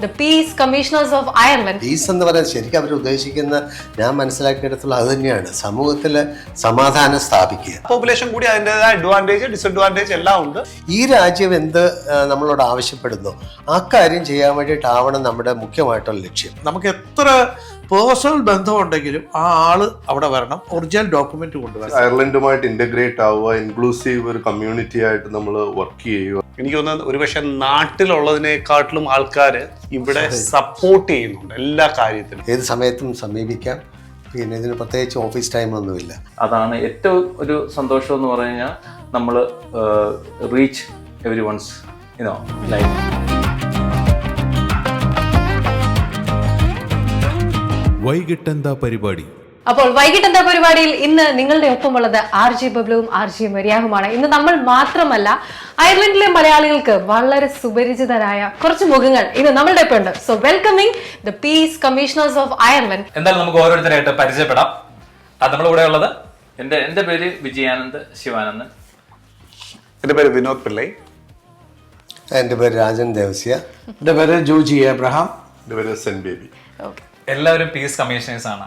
the Peace Commissioners of Ireland. Peace എന്ന് പറയുന്നത് ശരിക്കും അവർ ഉദ്ദേശിക്കുന്ന, ഞാൻ മനസ്സിലാക്കിയെടുത്തുള്ള അത് തന്നെയാണ്, സമൂഹത്തിൽ സമാധാനം സ്ഥാപിക്കുക. പോപ്പുലേഷൻ കൂടി അതിൻ്റെതായ അഡ്വാൻറ്റേജ് ഡിസഡ്വാൻറ്റേജ് എല്ലാം ഉണ്ട്. ഈ രാജ്യം എന്ത് നമ്മളോട് ആവശ്യപ്പെടുന്നു ആ കാര്യം ചെയ്യാൻ വേണ്ടിയിട്ടാവണം നമ്മുടെ മുഖ്യമായിട്ടുള്ള ലക്ഷ്യം. നമുക്ക് എത്ര പേഴ്സണൽ ബന്ധമുണ്ടെങ്കിലും ആ ആള് അവിടെ വരണം, ഒറിജിനൽ ഡോക്യുമെന്റ് കൊണ്ടുവരണം. അയർലൻഡുമായിട്ട് ഇന്റഗ്രേറ്റ് ആവുക, ഇൻക്ലൂസീവ് ഒരു കമ്മ്യൂണിറ്റി ആയിട്ട് നമ്മൾ വർക്ക് ചെയ്യുക. എനിക്ക് തോന്നുന്നത് ഒരുപക്ഷെ നാട്ടിലുള്ളതിനേക്കാട്ടിലും ആൾക്കാർ ഇവിടെ സപ്പോർട്ട് ചെയ്യുന്നുണ്ട് എല്ലാ കാര്യത്തിലും. ഏത് സമയത്തും സമീപിക്കാം. പിന്നെ ഇതിന് പ്രത്യേകിച്ച് ഓഫീസ് ടൈമൊന്നുമില്ല. അതാണ് ഏറ്റവും ഒരു സന്തോഷം എന്ന് പറഞ്ഞു കഴിഞ്ഞാൽ നമ്മൾ റീച്ച് എവരി വൺസ് ലൈഫ്. വൈകിട്ടെന്താ പരിപാടി? അപ്പോൾ വൈകിട്ടെന്താ പരിപാടിയിൽ ഇന്ന് നിങ്ങളുടെ ഒപ്പമുള്ളത് RJ ബബ്ലുവും RJ മരിയാഹുമാണ്. ഇന്ന് നമ്മൾ മാത്രമല്ല, അയർലൻഡിലെ മലയാളികൾക്ക് വളരെ സുപരിചിതരായ കുറച്ച് മുഖങ്ങൾ ഇന്ന് നമ്മളുടെ ഒപ്പം ഉണ്ട്. So welcoming the Peace Commissioners of Ireland. എന്തായാലും നമുക്ക് ഓരോരുത്തരായിട്ട് പരിചയപ്പെടാം. അത് നമ്മുടെ കൂടെ ഉള്ളത്, എൻ്റെ പേര് വിജയാനന്ദ് ശിവാനന്ദൻ. എൻ്റെ പേര് വിനോദ് പിള്ളൈ. എൻ്റെ പേര് രാജൻ ദേവസ്യ. എൻ്റെ പേര് ജോജി എബ്രഹാം. എൻ്റെ പേര് സെൻ ബേബി. എല്ലാവരും പീസ് കമ്മീഷണേഴ്സ് ആണ്.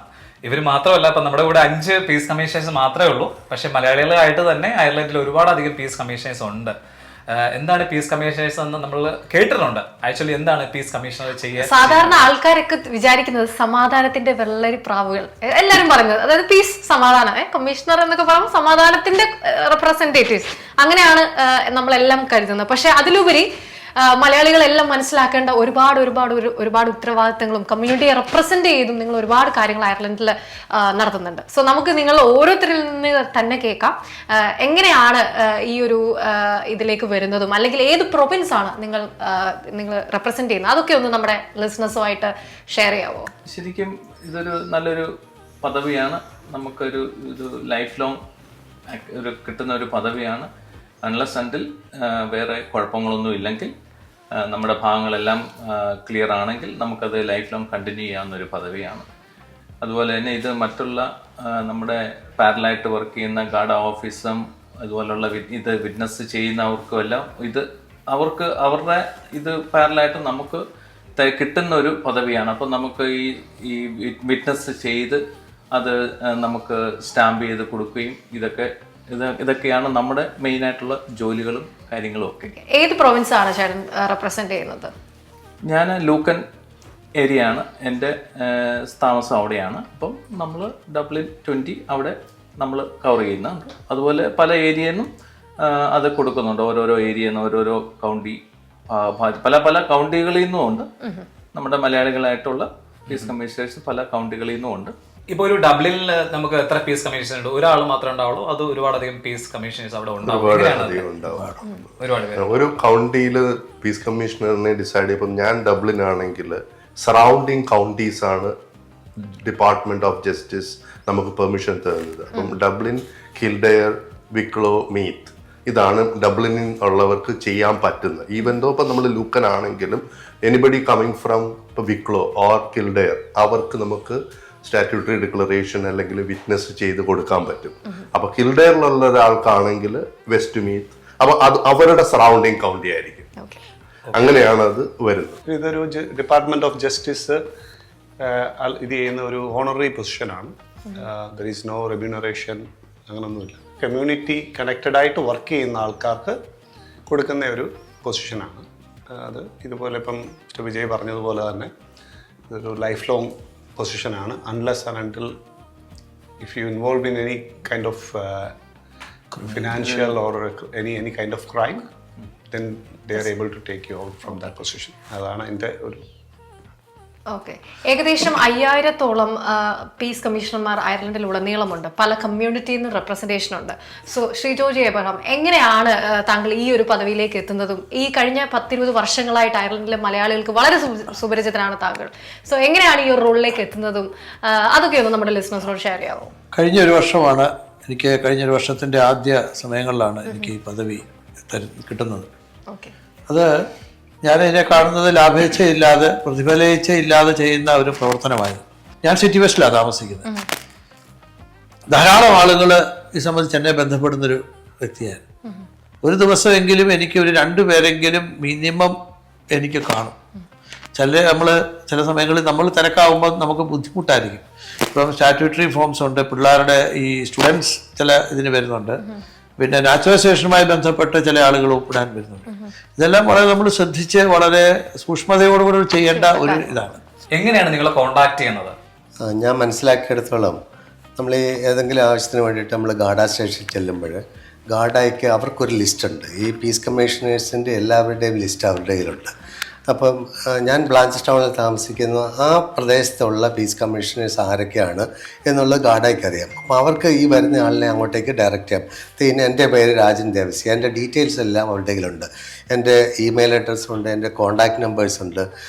ഇവർ മാത്രമല്ല, ഇപ്പം നമ്മുടെ കൂടെ 5 പീസ് കമ്മീഷണേഴ്സ് മാത്രമേ ഉള്ളൂ. പക്ഷെ മലയാളികളായിട്ട് തന്നെ അയർലൻഡിൽ ഒരുപാടധികം പീസ് കമ്മീഷണേഴ്സ് ഉണ്ട്. എന്താണ് പീസ് കമ്മീഷണേഴ്സ് എന്ന് നമ്മൾ കേട്ടിട്ടുണ്ട്. ആക്ച്വലി എന്താണ് പീസ് കമ്മീഷണർ ചെയ്യുക? സാധാരണ ആൾക്കാരൊക്കെ വിചാരിക്കുന്നത് സമാധാനത്തിന്റെ വെള്ളരി പ്രാവുകൾ എല്ലാരും പറയുന്നത്, അതായത് പീസ് സമാധാനം, കമ്മീഷണർ എന്നൊക്കെ പറയുമ്പോൾ സമാധാനത്തിന്റെ റെപ്രസെന്റേറ്റീവ്സ്, അങ്ങനെയാണ് നമ്മളെല്ലാം കരുതുന്നത്. പക്ഷെ അതിലുപരി മലയാളികളെല്ലാം മനസ്സിലാക്കേണ്ട ഒരുപാട് ഉത്തരവാദിത്തങ്ങളും കമ്മ്യൂണിറ്റിയെ റെപ്രസെന്റ് ചെയ്തും നിങ്ങൾ ഒരുപാട് കാര്യങ്ങൾ അയർലൻഡിൽ നടത്തുന്നുണ്ട്. സോ നമുക്ക് നിങ്ങൾ ഓരോരുത്തരിൽ നിന്ന് തന്നെ കേൾക്കാം, എങ്ങനെയാണ് ഈ ഒരു ഇതിലേക്ക് വരുന്നതും, അല്ലെങ്കിൽ ഏത് പ്രൊവിൻസ് ആണ് നിങ്ങൾ റെപ്രസെന്റ് ചെയ്യുന്നത്, അതൊക്കെ ഒന്ന് നമ്മുടെ ലിസണേഴ്സുമായിട്ട് ഷെയർ ചെയ്യാവോ? ശരിക്കും ഇതൊരു നല്ലൊരു പദവിയാണ്. നമുക്കൊരു ലൈഫ് ലോങ് കിട്ടുന്ന ഒരു പദവിയാണ്. അൺലെസ് അണ്ടിൽ വേറെ കുഴപ്പങ്ങളൊന്നും ഇല്ലെങ്കിൽ, നമ്മുടെ ഭാഗങ്ങളെല്ലാം ക്ലിയർ ആണെങ്കിൽ നമുക്കത് ലൈഫ് ലോങ് കണ്ടിന്യൂ ചെയ്യാവുന്നൊരു പദവിയാണ്. അതുപോലെ തന്നെ ഇത് മറ്റുള്ള നമ്മുടെ പാരലായിട്ട് വർക്ക് ചെയ്യുന്ന ഗാർഡ് ഓഫീസും അതുപോലുള്ള ഇത് വിറ്റ്നസ് ചെയ്യുന്നവർക്കും എല്ലാം അവർക്ക് അവരുടെ ഇത് പാരലായിട്ട് നമുക്ക് കിട്ടുന്ന ഒരു പദവിയാണ്. അപ്പം നമുക്ക് ഈ വിറ്റ്നസ് ചെയ്ത് അത് നമുക്ക് സ്റ്റാമ്പ് ചെയ്ത് കൊടുക്കുകയും ഇതൊക്കെയാണ് നമ്മുടെ മെയിൻ ആയിട്ടുള്ള ജോലികളും കാര്യങ്ങളും ഒക്കെ. ഏത് പ്രൊവിൻസ് ആണ് ചേട്ടൻ റെപ്രസെന്റ് ചെയ്യുന്നത്? ഞാൻ ലൂക്കൻ ഏരിയ ആണ്, എൻ്റെ താമസം അവിടെയാണ്. അപ്പം നമ്മൾ ഡബ്ലിൻ 20 അവിടെ നമ്മൾ കവർ ചെയ്യുന്നുണ്ട്. അതുപോലെ പല ഏരിയയിൽ അത് കൊടുക്കുന്നുണ്ട്. ഓരോരോ ഏരിയയിൽ നിന്ന് ഓരോരോ കൗണ്ടി, പല കൗണ്ടികളിൽ നിന്നും ഉണ്ട്. നമ്മുടെ മലയാളികളായിട്ടുള്ള പീസ് കമ്മീഷണേഴ്സ് പല കൗണ്ടികളിൽ നിന്നും ഉണ്ട്. ഇപ്പോൾ ഒരു ഡബ്ലിനിൽ നമുക്ക് എത്ര പീസ് കമ്മീഷണർ ഉണ്ട്? ഒരാൾ മാത്രമേ ഉണ്ടാവുള്ളൂ? അത് ഒരുപാടധികം പീസ് കമ്മീഷണേഴ്സ് അവിടെ ഉണ്ടാവും? ഒരു കൗണ്ടിയിൽ പീസ് കമ്മീഷണറിനെ ഡിസൈഡ് ചെയ്യുമ്പോൾ, ഞാൻ ഡബ്ലിൻ ആണെങ്കിൽ സറൗണ്ടിങ് കൗണ്ടീസ് ആണ് ഡിപ്പാർട്ട്മെന്റ് ഓഫ് ജസ്റ്റിസ് നമുക്ക് പെർമിഷൻ തരുന്നത്. അപ്പം ഡബ്ലിൻ, കിൽഡെയർ, വിക്ലോ, മീത്ത്, ഇതാണ് ഡബ്ലിനിൽ ഉള്ളവർക്ക് ചെയ്യാൻ പറ്റുന്നത്. ഈവൻ ദോ ഇപ്പം നമ്മൾ ലൂക്കൻ ആണെങ്കിലും anybody coming from Wicklow or Kildare, അവർക്ക് നമുക്ക് സ്റ്റാറ്റ്യൂട്ടറി ഡിക്ലറേഷൻ അല്ലെങ്കിൽ വിറ്റ്നസ് ചെയ്ത് കൊടുക്കാൻ പറ്റും. അപ്പൊ കിൽഡെയറിലുള്ള ഒരാൾക്കാണെങ്കിൽ വെസ്റ്റ് മീത്ത്, അപ്പൊ അത് അവരുടെ സറൗണ്ടിങ് കൗണ്ടി ആയിരിക്കും. അങ്ങനെയാണ് അത് വരുന്നത്. ഇതൊരു ഡിപ്പാർട്ട്മെന്റ് ഓഫ് ജസ്റ്റിസ് ഇത് ചെയ്യുന്ന ഒരു ഓണററി പൊസിഷനാണ്. ദർ ഈസ് നോ റെമ്യൂണറേഷൻ, അങ്ങനൊന്നുമില്ല. കമ്മ്യൂണിറ്റി കണക്റ്റഡ് ആയിട്ട് വർക്ക് ചെയ്യുന്ന ആൾക്കാർക്ക് കൊടുക്കുന്ന ഒരു പൊസിഷനാണ് അത്. ഇതുപോലെ ഇപ്പം വിജയ് പറഞ്ഞതുപോലെ തന്നെ ഇതൊരു ലൈഫ് ലോങ് പൊസിഷനാണ്. Unless and until if you involved in any kind of financial or any kind of crime, then they are able to take you out from that position. അതാണ് എൻ്റെ ഒരു. ഓക്കെ, ഏകദേശം 5000-ഓളം പീസ് കമ്മീഷണർമാർ അയർലൻഡിലുടനീളമുണ്ട്. പല കമ്മ്യൂണിറ്റിയിൽ നിന്ന് representation ഉണ്ട്. So Shri Joji Abraham, എങ്ങനെയാണ് താങ്കൾ ഈ ഒരു പദവിയിലേക്ക് എത്തുന്നതും? ഈ കഴിഞ്ഞ 10-20 വർഷങ്ങളായിട്ട് അയർലൻഡിലെ മലയാളികൾക്ക് വളരെ സുപരിചിതനാണ് താങ്കൾ. സോ എങ്ങനെയാണ് ഈ ഒരു റോളിലേക്ക് എത്തുന്നതും, അതൊക്കെ ഒന്ന് നമ്മുടെ ലിസണേഴ്സിനോട് ഷെയർ ചെയ്യാമോ? കഴിഞ്ഞൊരു വർഷമാണ് എനിക്ക്, കഴിഞ്ഞൊരു വർഷത്തിൻ്റെ ആദ്യ സമയങ്ങളിലാണ് എനിക്ക് ഈ പദവി കിട്ടുന്നത്. അത് ഞാനിതിനെ കാണുന്നത് ലാഭേച്ഛയില്ലാതെ, പ്രതിഫലേച്ഛയില്ലാതെ ചെയ്യുന്ന ഒരു പ്രവർത്തനമായിരുന്നു. ഞാൻ സിറ്റി വെസ്റ്റിലാണ് താമസിക്കുന്നത്. ധാരാളം ആളുകൾ ഈ സംബന്ധിച്ച് എന്നെ ബന്ധപ്പെടുന്നൊരു വ്യക്തിയാണ്. ഒരു ദിവസമെങ്കിലും എനിക്ക് ഒരു 2 പേരെങ്കിലും മിനിമം എനിക്ക് കാണും. ചില സമയങ്ങളിൽ നമ്മൾ തിരക്കാവുമ്പോൾ നമുക്ക് ബുദ്ധിമുട്ടായിരിക്കും. ഇപ്പം സ്റ്റാറ്റ്യൂട്ടറി ഫോംസ് ഉണ്ട്, പിള്ളേരുടെ ഈ സ്റ്റുഡൻസ് ചില ഇതിന് വരുന്നുണ്ട്, പിന്നെ നാച്ചുറലൈസേഷനുമായി ബന്ധപ്പെട്ട് ചില ആളുകൾ ഒപ്പിടാൻ വരുന്നുണ്ട്. ഇതെല്ലാം വളരെ നമ്മൾ ശ്രദ്ധിച്ച് വളരെ സൂക്ഷ്മതയോടുകൂടി ചെയ്യേണ്ട ഒരു ഇതാണ്. എങ്ങനെയാണ് നിങ്ങളെ കോണ്ടാക്ട് ചെയ്യുന്നത്? ഞാൻ മനസ്സിലാക്കിയെടുത്തോളം നമ്മൾ ഈ ഏതെങ്കിലും ആവശ്യത്തിന് വേണ്ടിയിട്ട് നമ്മൾ ഗാഡ സ്റ്റേഷനിൽ ചെല്ലുമ്പോൾ ഗാഡയ്ക്ക് അവർക്കൊരു ലിസ്റ്റുണ്ട്. ഈ പീസ് കമ്മീഷണേഴ്സിൻ്റെ എല്ലാവരുടെയും ലിസ്റ്റ് അവരുടെ കയ്യിലുണ്ട്. അപ്പം ഞാൻ ബ്ലാഞ്ച് ടൗണിൽ താമസിക്കുന്ന ആ പ്രദേശത്തുള്ള പീസ് കമ്മീഷണേഴ്സ് ആരൊക്കെയാണ് എന്നുള്ളത് ഗാഡയ്ക്ക് അറിയാം. അപ്പോൾ അവർക്ക് ഈ വരുന്ന ആളിനെ അങ്ങോട്ടേക്ക് ഡയറക്റ്റ് ചെയ്യാം. പിന്നെ എൻ്റെ പേര് രാജൻ ദേവസി, എൻ്റെ ഡീറ്റെയിൽസ് എല്ലാം അവരുടെ കയ്യിലുണ്ട്, എൻ്റെ ഇമെയിൽ അഡ്രസ്സുണ്ട്, എൻ്റെ കോൺടാക്റ്റ് നമ്പേഴ്സ് ഉണ്ട്.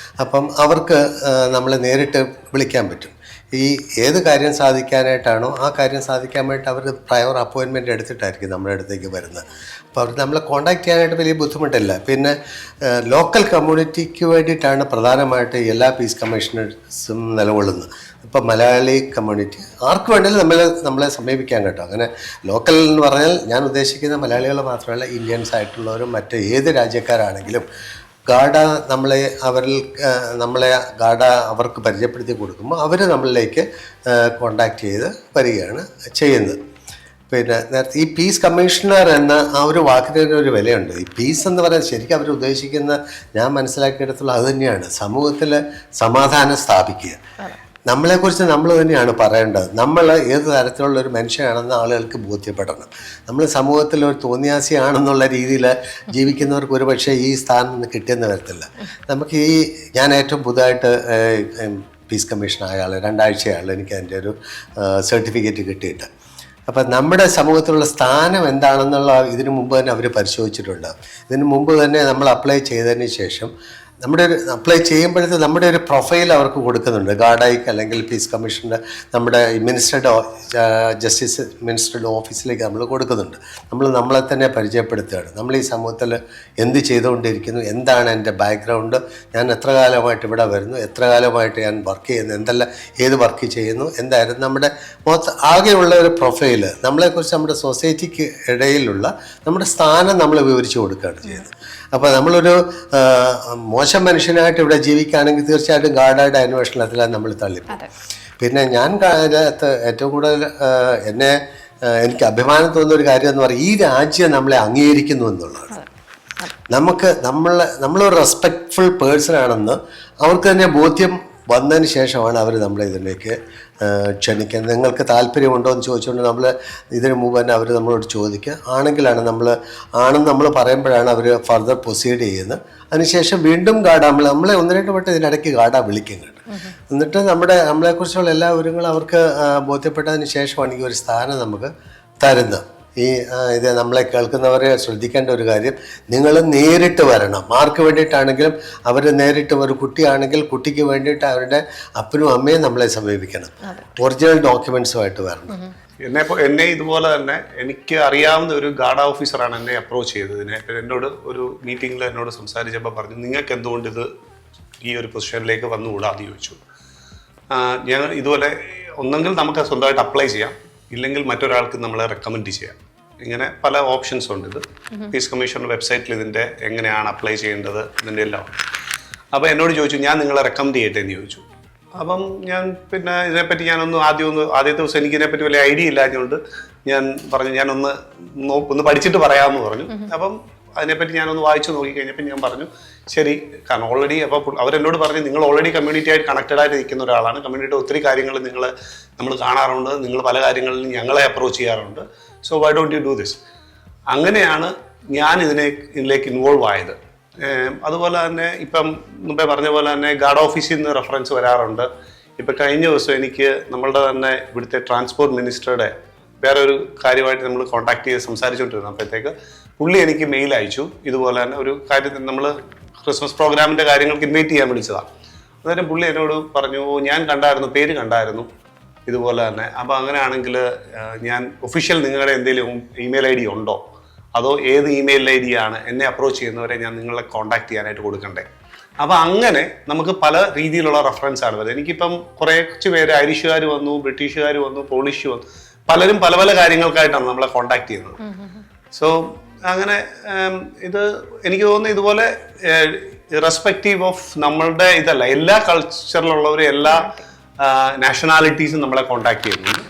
അപ്പം അവർക്ക് നമ്മളെ നേരിട്ട് വിളിക്കാൻ പറ്റും. ഈ ഏത് കാര്യം സാധിക്കാനായിട്ടാണോ ആ കാര്യം സാധിക്കാൻ വേണ്ടിയിട്ട് അവർ പ്രയർ അപ്പോയിൻമെൻ്റ് എടുത്തിട്ടായിരിക്കും നമ്മുടെ അടുത്തേക്ക് വരുന്നത്. അപ്പോൾ അവർ നമ്മളെ കോൺടാക്ട് ചെയ്യാനായിട്ട് വലിയ ബുദ്ധിമുട്ടില്ല. പിന്നെ ലോക്കൽ കമ്മ്യൂണിറ്റിക്ക് വേണ്ടിയിട്ടാണ് പ്രധാനമായിട്ട് എല്ലാ പീസ് കമ്മീഷണേഴ്സും നിലകൊള്ളുന്നത്. ഇപ്പം മലയാളി കമ്മ്യൂണിറ്റി ആർക്ക് വേണമെങ്കിലും നമ്മളെ സമീപിക്കാൻ കേട്ടോ. അങ്ങനെ ലോക്കൽ എന്ന് പറഞ്ഞാൽ ഞാൻ ഉദ്ദേശിക്കുന്ന മലയാളികൾ മാത്രമല്ല, ഇന്ത്യൻസ് ആയിട്ടുള്ളവരും മറ്റ് ഏത് രാജ്യക്കാരാണെങ്കിലും ഗാഡ ഗാഡ അവർക്ക് പരിചയപ്പെടുത്തി കൊടുക്കുമ്പോൾ അവർ നമ്മളിലേക്ക് കോണ്ടാക്ട് ചെയ്ത് വരികയാണ് ചെയ്യുന്നത്. പിന്നെ നേരത്തെ ഈ പീസ് കമ്മീഷണർ എന്ന ആ ഒരു വാക്കിന് ഒരു വിലയുണ്ട്. ഈ പീസ് എന്ന് പറയുന്നത് ശരിക്കും അവർ ഉദ്ദേശിക്കുന്ന, ഞാൻ മനസ്സിലാക്കിയെടുത്തുള്ള അത് തന്നെയാണ്, സമൂഹത്തിൽ സമാധാനം സ്ഥാപിക്കുക. നമ്മളെക്കുറിച്ച് നമ്മൾ തന്നെയാണ് പറയേണ്ടത്. നമ്മൾ ഏത് തരത്തിലുള്ള ഒരു മനുഷ്യനാണെന്ന് ആളുകൾക്ക് ബോധ്യപ്പെടണം. നമ്മൾ സമൂഹത്തിൽ ഒരു തോന്നിയാസിയാണെന്നുള്ള രീതിയിൽ ജീവിക്കുന്നവർക്ക് ഒരുപക്ഷെ ഈ സ്ഥാനം കിട്ടിയെന്ന് വരത്തില്ല. നമുക്ക് ഞാൻ ഏറ്റവും പുതുതായിട്ട് പീസ് കമ്മീഷൻ ആയ ആൾ 2 ആഴ്ചയാൾ എനിക്ക് അതിൻ്റെ ഒരു സർട്ടിഫിക്കറ്റ് കിട്ടിയിട്ട്. അപ്പം നമ്മുടെ സമൂഹത്തിലുള്ള സ്ഥാനം എന്താണെന്നുള്ള ഇതിനു മുമ്പ് തന്നെ അവർ പരിശോധിച്ചിട്ടുണ്ട്. ഇതിനു മുമ്പ് തന്നെ നമ്മൾ അപ്ലൈ ചെയ്തതിന് ശേഷം അപ്ലൈ ചെയ്യുമ്പോഴത്തെ നമ്മുടെ ഒരു പ്രൊഫൈൽ അവർക്ക് കൊടുക്കുന്നുണ്ട്. ഗാഡയ്ക്ക് അല്ലെങ്കിൽ പീസ് കമ്മീഷൻ്റെ നമ്മുടെ ജസ്റ്റിസ് മിനിസ്റ്ററുടെ ഓഫീസിലേക്ക് നമ്മൾ കൊടുക്കുന്നുണ്ട്. നമ്മളെ തന്നെ പരിചയപ്പെടുത്തുകയാണ്. നമ്മൾ ഈ സമൂഹത്തിൽ എന്ത് ചെയ്തുകൊണ്ടിരിക്കുന്നു, എന്താണ് എൻ്റെ ബാക്ക്ഗ്രൗണ്ട്, ഞാൻ എത്ര കാലമായിട്ട് ഇവിടെ വരുന്നു, എത്ര കാലമായിട്ട് ഞാൻ വർക്ക് ചെയ്യുന്നു, ഏത് വർക്ക് ചെയ്യുന്നു, എന്തായിരുന്നു നമ്മുടെ ആകെയുള്ള ഒരു പ്രൊഫൈല്, നമ്മളെക്കുറിച്ച് നമ്മുടെ സൊസൈറ്റിക്ക് ഇടയിലുള്ള നമ്മുടെ സ്ഥാനം നമ്മൾ വിവരിച്ചു കൊടുക്കുകയാണ് ചെയ്യുന്നത്. അപ്പോൾ നമ്മളൊരു മോശം മനുഷ്യനായിട്ട് ഇവിടെ ജീവിക്കുകയാണെങ്കിൽ തീർച്ചയായിട്ടും ഗാഡയുടെ അന്വേഷണത്തിലാണ് നമ്മൾ തള്ളിപ്പോകും. പിന്നെ ഞാൻ ഏറ്റവും കൂടുതൽ എനിക്ക് അഭിമാനം തോന്നുന്ന ഒരു കാര്യം എന്ന് പറയുന്നത്, ഈ രാജ്യം നമ്മളെ അംഗീകരിക്കുന്നു എന്നുള്ളതാണ്. നമ്മളൊരു റെസ്പെക്റ്റ്ഫുൾ പേഴ്സൺ ആണെന്ന് അവർക്ക് തന്നെ ബോധ്യം വന്നതിന് ശേഷമാണ് അവർ നമ്മളെ ഇതിലേക്ക് ക്ഷണിക്കുന്നത്. നിങ്ങൾക്ക് താല്പര്യമുണ്ടോ എന്ന് ചോദിച്ചുകൊണ്ട് നമ്മൾ ഇതിനു മുമ്പ് തന്നെ അവർ നമ്മളോട് ചോദിക്കുക. ആണെങ്കിലാണ് ആണെന്ന് നമ്മൾ പറയുമ്പോഴാണ് അവർ ഫർദർ പ്രൊസീഡ് ചെയ്യുന്നത്. അതിനുശേഷം വീണ്ടും ഗാഡ നമ്മളെ 1-2 വട്ടം ഇതിനിടയ്ക്ക് ഗാഡ വിളിക്കും കേട്ടോ. എന്നിട്ട് നമ്മളെക്കുറിച്ചുള്ള എല്ലാ വിവരങ്ങളും അവർക്ക് ബോധ്യപ്പെട്ടതിന് ശേഷമാണ് ഈ ഒരു സ്ഥാനം നമുക്ക് തരുന്നത്. ഇത് നമ്മളെ കേൾക്കുന്നവരെ ശ്രദ്ധിക്കേണ്ട ഒരു കാര്യം, നിങ്ങൾ നേരിട്ട് വരണം. ആർക്ക് വേണ്ടിയിട്ടാണെങ്കിലും അവർ നേരിട്ട്, ഒരു കുട്ടിയാണെങ്കിൽ കുട്ടിക്ക് വേണ്ടിയിട്ട് അവരുടെ അപ്പനും അമ്മയും നമ്മളെ സമീപിക്കണം. ഒറിജിനൽ ഡോക്യുമെന്റ്സുമായിട്ട് വരണം. എന്നെ ഇതുപോലെ തന്നെ എനിക്ക് അറിയാവുന്ന ഒരു ഗാർഡ് ഓഫീസറാണ് എന്നെ അപ്രോച്ച് ചെയ്തത്. എന്നോട് ഒരു മീറ്റിംഗിൽ എന്നോട് സംസാരിച്ചപ്പോൾ പറഞ്ഞു, നിങ്ങൾക്ക് എന്തുകൊണ്ട് ഈ ഒരു പൊസിഷനിലേക്ക് വന്നുകൂടാന്ന് ചോദിച്ചു. ഞാൻ ഇതുപോലെ ഒന്നെങ്കിൽ നമുക്ക് സ്വന്തമായിട്ട് അപ്ലൈ ചെയ്യാം, ഇല്ലെങ്കിൽ മറ്റൊരാൾക്ക് നമ്മളെ റെക്കമെൻഡ് ചെയ്യാം. ഇങ്ങനെ പല ഓപ്ഷൻസ് ഉണ്ട്. ഇത് പീസ് കമ്മീഷണർ വെബ്സൈറ്റിൽ ഇതിൻ്റെ എങ്ങനെയാണ് അപ്ലൈ ചെയ്യേണ്ടത് ഇതിൻ്റെ എല്ലാം ഉണ്ട്. അപ്പോൾ എന്നോട് ചോദിച്ചു, ഞാൻ നിങ്ങളെ റെക്കമെൻഡ് ചെയ്യട്ടെ എന്ന് ചോദിച്ചു. അപ്പം ഞാൻ പിന്നെ ഇതിനെപ്പറ്റി ആദ്യത്തെ ദിവസം എനിക്കിതിനെപ്പറ്റി വലിയ ഐഡിയ ഇല്ലാഞ്ഞുകൊണ്ട് ഞാൻ പറഞ്ഞു, ഞാനൊന്ന് പഠിച്ചിട്ട് പറയാമെന്ന് പറഞ്ഞു. അപ്പം അതിനെപ്പറ്റി ഞാനൊന്ന് വായിച്ചു നോക്കി കഴിഞ്ഞപ്പോൾ ഞാൻ പറഞ്ഞു ശരി, കാരണം ഓൾറെഡി അപ്പോൾ അവരെന്നോട് പറഞ്ഞു, നിങ്ങൾ ഓൾറെഡി കമ്മ്യൂണിറ്റി ആയിട്ട് കണക്റ്റഡ് ആയിട്ട് നിൽക്കുന്ന ഒരാളാണ്, കമ്മ്യൂണിറ്റിയുടെ ഒത്തിരി കാര്യങ്ങൾ നമ്മൾ കാണാറുണ്ട്, നിങ്ങൾ പല കാര്യങ്ങളിലും ഞങ്ങളെ അപ്രോച്ച് ചെയ്യാറുണ്ട്, so why don't you do this. അങ്ങനെയാണ് ഞാൻ ഇതിലേക്ക് ഇൻവോൾവ് ആയത്. അതുപോലെ തന്നെ ഇപ്പം മുമ്പേ പറഞ്ഞ പോലെ തന്നെ ഗാർഡ് ഓഫീസിൽ നിന്ന് റെഫറൻസ് വരാറുണ്ട്. ഇപ്പം കഴിഞ്ഞ ദിവസം എനിക്ക് നമ്മളുടെ തന്നെ ഇവിടുത്തെ ട്രാൻസ്പോർട്ട് മിനിസ്റ്ററുടെ വേറൊരു കാര്യമായിട്ട് നമ്മൾ കോൺടാക്ട് ചെയ്ത് സംസാരിച്ചുകൊണ്ടിരുന്നു. അപ്പോഴത്തേക്ക് പുള്ളി എനിക്ക് മെയിൽ അയച്ചു. ഇതുപോലെ തന്നെ ഒരു കാര്യത്തിൽ നമ്മൾ ക്രിസ്മസ് പ്രോഗ്രാമിൻ്റെ കാര്യങ്ങൾക്ക് ഇൻവൈറ്റ് ചെയ്യാൻ വിളിച്ചതാണ്. അന്നേരം പുള്ളി എന്നോട് പറഞ്ഞു, ഞാൻ പേര് കണ്ടായിരുന്നു ഇതുപോലെ തന്നെ. അപ്പോൾ അങ്ങനെയാണെങ്കിൽ ഞാൻ ഒഫീഷ്യൽ നിങ്ങളുടെ എന്തെങ്കിലും ഇമെയിൽ ID ഉണ്ടോ, അതോ ഏത് ഇമെയിൽ ID ആണ് എന്നെ അപ്രോച്ച് ചെയ്യുന്നവരെ ഞാൻ നിങ്ങളെ കോൺടാക്ട് ചെയ്യാനായിട്ട് കൊടുക്കണ്ടേ? അപ്പോൾ അങ്ങനെ നമുക്ക് പല രീതിയിലുള്ള റെഫറൻസ് ആണ് വരുന്നത്. എനിക്കിപ്പം കുറച്ച് പേര് ഐറിഷുകാർ വന്നു, ബ്രിട്ടീഷുകാർ വന്നു, പോളിഷ് വന്നു, പലരും പല കാര്യങ്ങൾക്കായിട്ടാണ് നമ്മളെ കോൺടാക്ട് ചെയ്യുന്നത്. സോ അങ്ങനെ ഇത് എനിക്ക് തോന്നുന്നു ഇതുപോലെ റെസ്പെക്റ്റീവ് ഓഫ് നമ്മളുടെ ഇതല്ല, എല്ലാ കൾച്ചറിലുള്ളവരും എല്ലാ നാഷണാലിറ്റീസും നമ്മളെ കോണ്ടാക്ട് ചെയ്യുന്നുണ്ട്.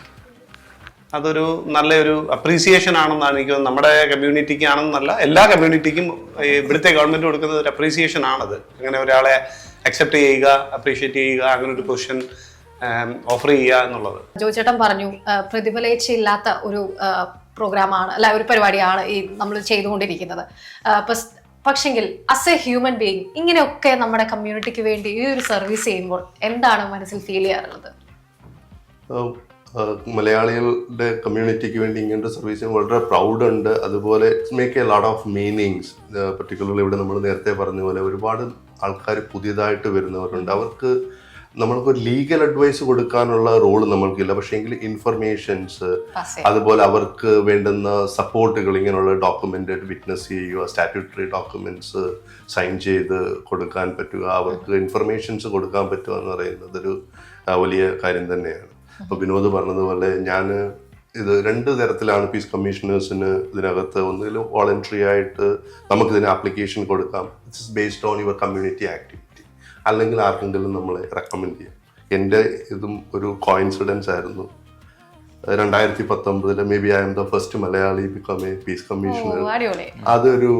അതൊരു നല്ലൊരു അപ്രീസിയേഷൻ ആണെന്നാണ് എനിക്ക് തോന്നുന്നത്. നമ്മുടെ കമ്മ്യൂണിറ്റിക്ക് ആണെന്നല്ല, എല്ലാ കമ്മ്യൂണിറ്റിക്കും ഇവിടുത്തെ ഗവൺമെന്റ് കൊടുക്കുന്ന ഒരു അപ്രീസിയേഷൻ ആണത്. അങ്ങനെ ഒരാളെ അക്സെപ്റ്റ് ചെയ്യുക, അപ്രീഷിയേറ്റ് ചെയ്യുക, അങ്ങനെ ഒരു പൊസിഷൻ ഓഫർ ചെയ്യുക എന്നുള്ളത്. ജോചേട്ടൻ പറഞ്ഞു പ്രതിഫലേച്ഛയില്ലാത്ത ഒരു പ്രോഗ്രാമാണ്, അല്ല ഒരു പരിപാടിയാണ് ഈ നമ്മൾ ചെയ്തുകൊണ്ടിരിക്കുന്നത്. പക്ഷെങ്കിൽ ആസ് എ ഹ്യൂമൻ ബീയിങ് ഇങ്ങനെയൊക്കെ നമ്മുടെ കമ്മ്യൂണിറ്റിക്ക് വേണ്ടി ഈ ഒരു സർവീസ് ചെയ്യുമ്പോൾ എന്താണ് മനസ്സിൽ ഫീൽ ചെയ്യാറുള്ളത്? മലയാളികളുടെ കമ്മ്യൂണിറ്റിക്ക് വേണ്ടി ഇങ്ങനത്തെ സർവീസിന് വളരെ പ്രൗഡ് ഉണ്ട്. അതുപോലെ it's make a lot of meanings. Particularly ഇവിടെ നമ്മൾ നേരത്തെ പറഞ്ഞ പോലെ ഒരുപാട് ആൾക്കാർ പുതിയതായിട്ട് വരുന്നവരുണ്ട്. അവർക്ക് നമ്മൾക്കൊരു ലീഗൽ അഡ്വൈസ് കൊടുക്കാനുള്ള റോള് നമ്മൾക്കില്ല, പക്ഷേ എങ്കിൽ ഇൻഫർമേഷൻസ്, അതുപോലെ അവർക്ക് വേണ്ടുന്ന സപ്പോർട്ടുകൾ, ഇങ്ങനെയുള്ള ഡോക്യുമെന്റ് വിറ്റ്നസ് ചെയ്യുക, സ്റ്റാറ്റ്യൂട്ടറി ഡോക്യുമെന്റ്സ് സൈൻ ചെയ്ത് കൊടുക്കാൻ പറ്റുക, അവർക്ക് ഇൻഫർമേഷൻസ് കൊടുക്കാൻ പറ്റുക എന്ന് പറയുന്നത് ഒരു വലിയ കാര്യം തന്നെയാണ്. അപ്പോൾ വിനോദ് പറഞ്ഞതുപോലെ ഞാൻ ഇത് 2 തരത്തിലാണ് പീസ് കമ്മീഷണേഴ്സിന് ഇതിനകത്ത്. ഒന്നുകിൽ വോളണ്ടറി ആയിട്ട് നമുക്കിതിന് ആപ്ലിക്കേഷൻ കൊടുക്കാം, it's based on your community activity, അല്ലെങ്കിൽ ആർക്കെങ്കിലും നമ്മളെ റെക്കമെൻഡ് ചെയ്യാം. എൻ്റെ ഇതും ഒരു കോയിൻസിഡൻസ് ആയിരുന്നു. 2019 may be I am the first Malayali become a peace commissioner. അതൊരു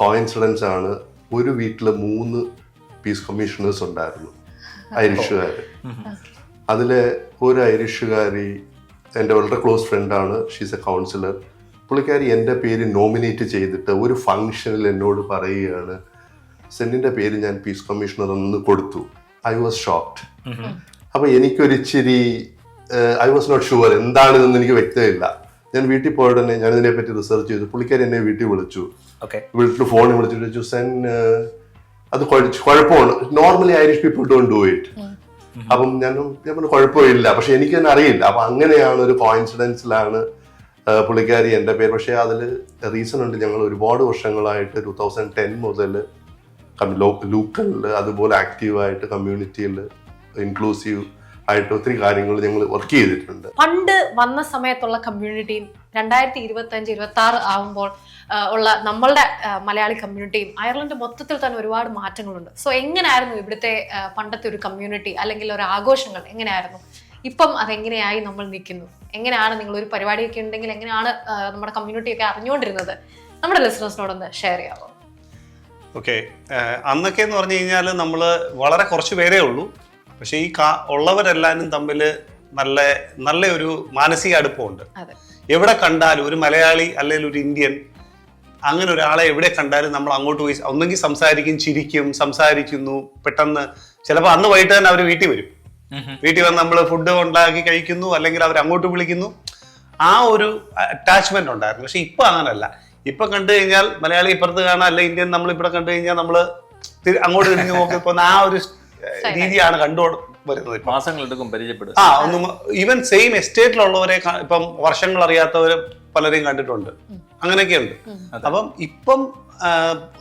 കോയിൻസിഡൻസ് ആണ്. ഒരു വീട്ടിൽ 3 പീസ് കമ്മീഷണേഴ്സ് ഉണ്ടായിരുന്നു, ഐറിഷുകാർ. അതിലെ ഒരു ഐറിഷുകാരി എൻ്റെ വളരെ ക്ലോസ് ഫ്രണ്ടാണ്, ഷീസ് എ കൗൺസിലർ. പുള്ളിക്കാരി എൻ്റെ പേര് നോമിനേറ്റ് ചെയ്തിട്ട് ഒരു ഫംഗ്ഷനിൽ എന്നോട് പറയുകയാണ്, സെന്നിൻ്റെ പേര് ഞാൻ പീസ് കമ്മീഷണർ എന്ന് കൊടുത്തു. I was shocked. അപ്പോൾ എനിക്കൊരിച്ചിരി ഐ വാസ് നോട്ട് ഷുവർ എന്താണിതെന്ന് എനിക്ക് വ്യക്തമില്ല. ഞാൻ വീട്ടിൽ പോയിട്ട് തന്നെ ഞാൻ ഇതിനെപ്പറ്റി റിസർച്ച് ചെയ്തു. പുള്ളിക്കാരി എന്നെ വീട്ടിൽ വിളിച്ചു, വീട്ടിൽ ഫോണിൽ വിളിച്ചിട്ട് ചോദിച്ചു, സെൻ അത് കുഴപ്പമാണ്, normally Irish people don't do it. അപ്പം ഞാൻ കുഴപ്പമില്ല, പക്ഷെ എനിക്ക് തന്നെ അറിയില്ല. അപ്പൊ അങ്ങനെയാണ് ഒരു കോയിൻസിഡൻസിലാണ് പുള്ളിക്കാരി എൻ്റെ പേര്. പക്ഷെ അതിൽ റീസൺ ഉണ്ട്. ഞങ്ങൾ ഒരുപാട് വർഷങ്ങളായിട്ട് 2010 മുതൽ ലോക്കലിൽ അതുപോലെ ആക്റ്റീവായിട്ട് കമ്മ്യൂണിറ്റിയിൽ ഇൻക്ലൂസീവ് ആയിട്ട് ഒത്തിരി കാര്യങ്ങൾ ഞങ്ങൾ വർക്ക് ചെയ്തിട്ടുണ്ട്. പണ്ട് വന്ന സമയത്തുള്ള കമ്മ്യൂണിറ്റിയും 2025-26 ആവുമ്പോൾ ഉള്ള നമ്മളുടെ മലയാളി കമ്മ്യൂണിറ്റിയും അയർലൻഡ് മൊത്തത്തിൽ തന്നെ ഒരുപാട് മാറ്റങ്ങളുണ്ട്. സോ എങ്ങനെയായിരുന്നു ഇവിടുത്തെ പണ്ടത്തെ ഒരു കമ്മ്യൂണിറ്റി അല്ലെങ്കിൽ ഒരു ആഘോഷങ്ങൾ എങ്ങനെയായിരുന്നു? ഇപ്പം അതെങ്ങനെയായി നമ്മൾ നിൽക്കുന്നു? എങ്ങനെയാണ് നിങ്ങൾ ഒരു പരിപാടിയൊക്കെ ഉണ്ടെങ്കിൽ എങ്ങനെയാണ് നമ്മുടെ കമ്മ്യൂണിറ്റിയൊക്കെ അറിഞ്ഞുകൊണ്ടിരുന്നത്? നമ്മുടെ ലിസണേഴ്സിനോടൊന്ന് ഷെയർ ചെയ്യാമോ? ഓക്കെ, അന്നൊക്കെ എന്ന് പറഞ്ഞു കഴിഞ്ഞാൽ നമ്മൾ വളരെ കുറച്ച് പേരേ ഉള്ളൂ. പക്ഷെ ഈ ഉള്ളവരെല്ലാവരും തമ്മിൽ നല്ല ഒരു മാനസിക അടുപ്പമുണ്ട്. എവിടെ കണ്ടാലും ഒരു മലയാളി അല്ലെങ്കിൽ ഒരു ഇന്ത്യൻ, അങ്ങനെ ഒരാളെ എവിടെ കണ്ടാലും നമ്മൾ അങ്ങോട്ട് പോയി ഒന്നെങ്കിൽ സംസാരിക്കും, ചിരിക്കും, സംസാരിക്കുന്നു. പെട്ടെന്ന് ചിലപ്പോൾ അന്ന് വൈകിട്ട് തന്നെ അവർ വീട്ടിൽ വരും. വീട്ടിൽ വന്ന് നമ്മൾ ഫുഡ് ഉണ്ടാക്കി കഴിക്കുന്നു, അല്ലെങ്കിൽ അവർ അങ്ങോട്ട് വിളിക്കുന്നു. ആ ഒരു അറ്റാച്ച്മെന്റ് ഉണ്ടായിരുന്നു. പക്ഷെ ഇപ്പൊ അങ്ങനല്ല. ഇപ്പൊ കണ്ടു കഴിഞ്ഞാൽ മലയാളി ഇപ്പുറത്ത് കാണാം, അല്ലെ ഇന്ത്യൻ നമ്മളിവിടെ കണ്ടു കഴിഞ്ഞാൽ നമ്മൾ അങ്ങോട്ട് തിരിഞ്ഞു നോക്കി പോകുന്ന ആ ഒരു രീതിയാണ് കണ്ടു വരുന്നത്. മാസങ്ങളെടുക്കും പരിചയപ്പെടും. ഒന്നും ഈവൻ സെയിം എസ്റ്റേറ്റിലുള്ളവരെ ഇപ്പം വർഷങ്ങൾ അറിയാത്തവരെ പലരെയും കണ്ടിട്ടുണ്ട്. അങ്ങനെയൊക്കെ ഉണ്ട്. അപ്പം ഇപ്പം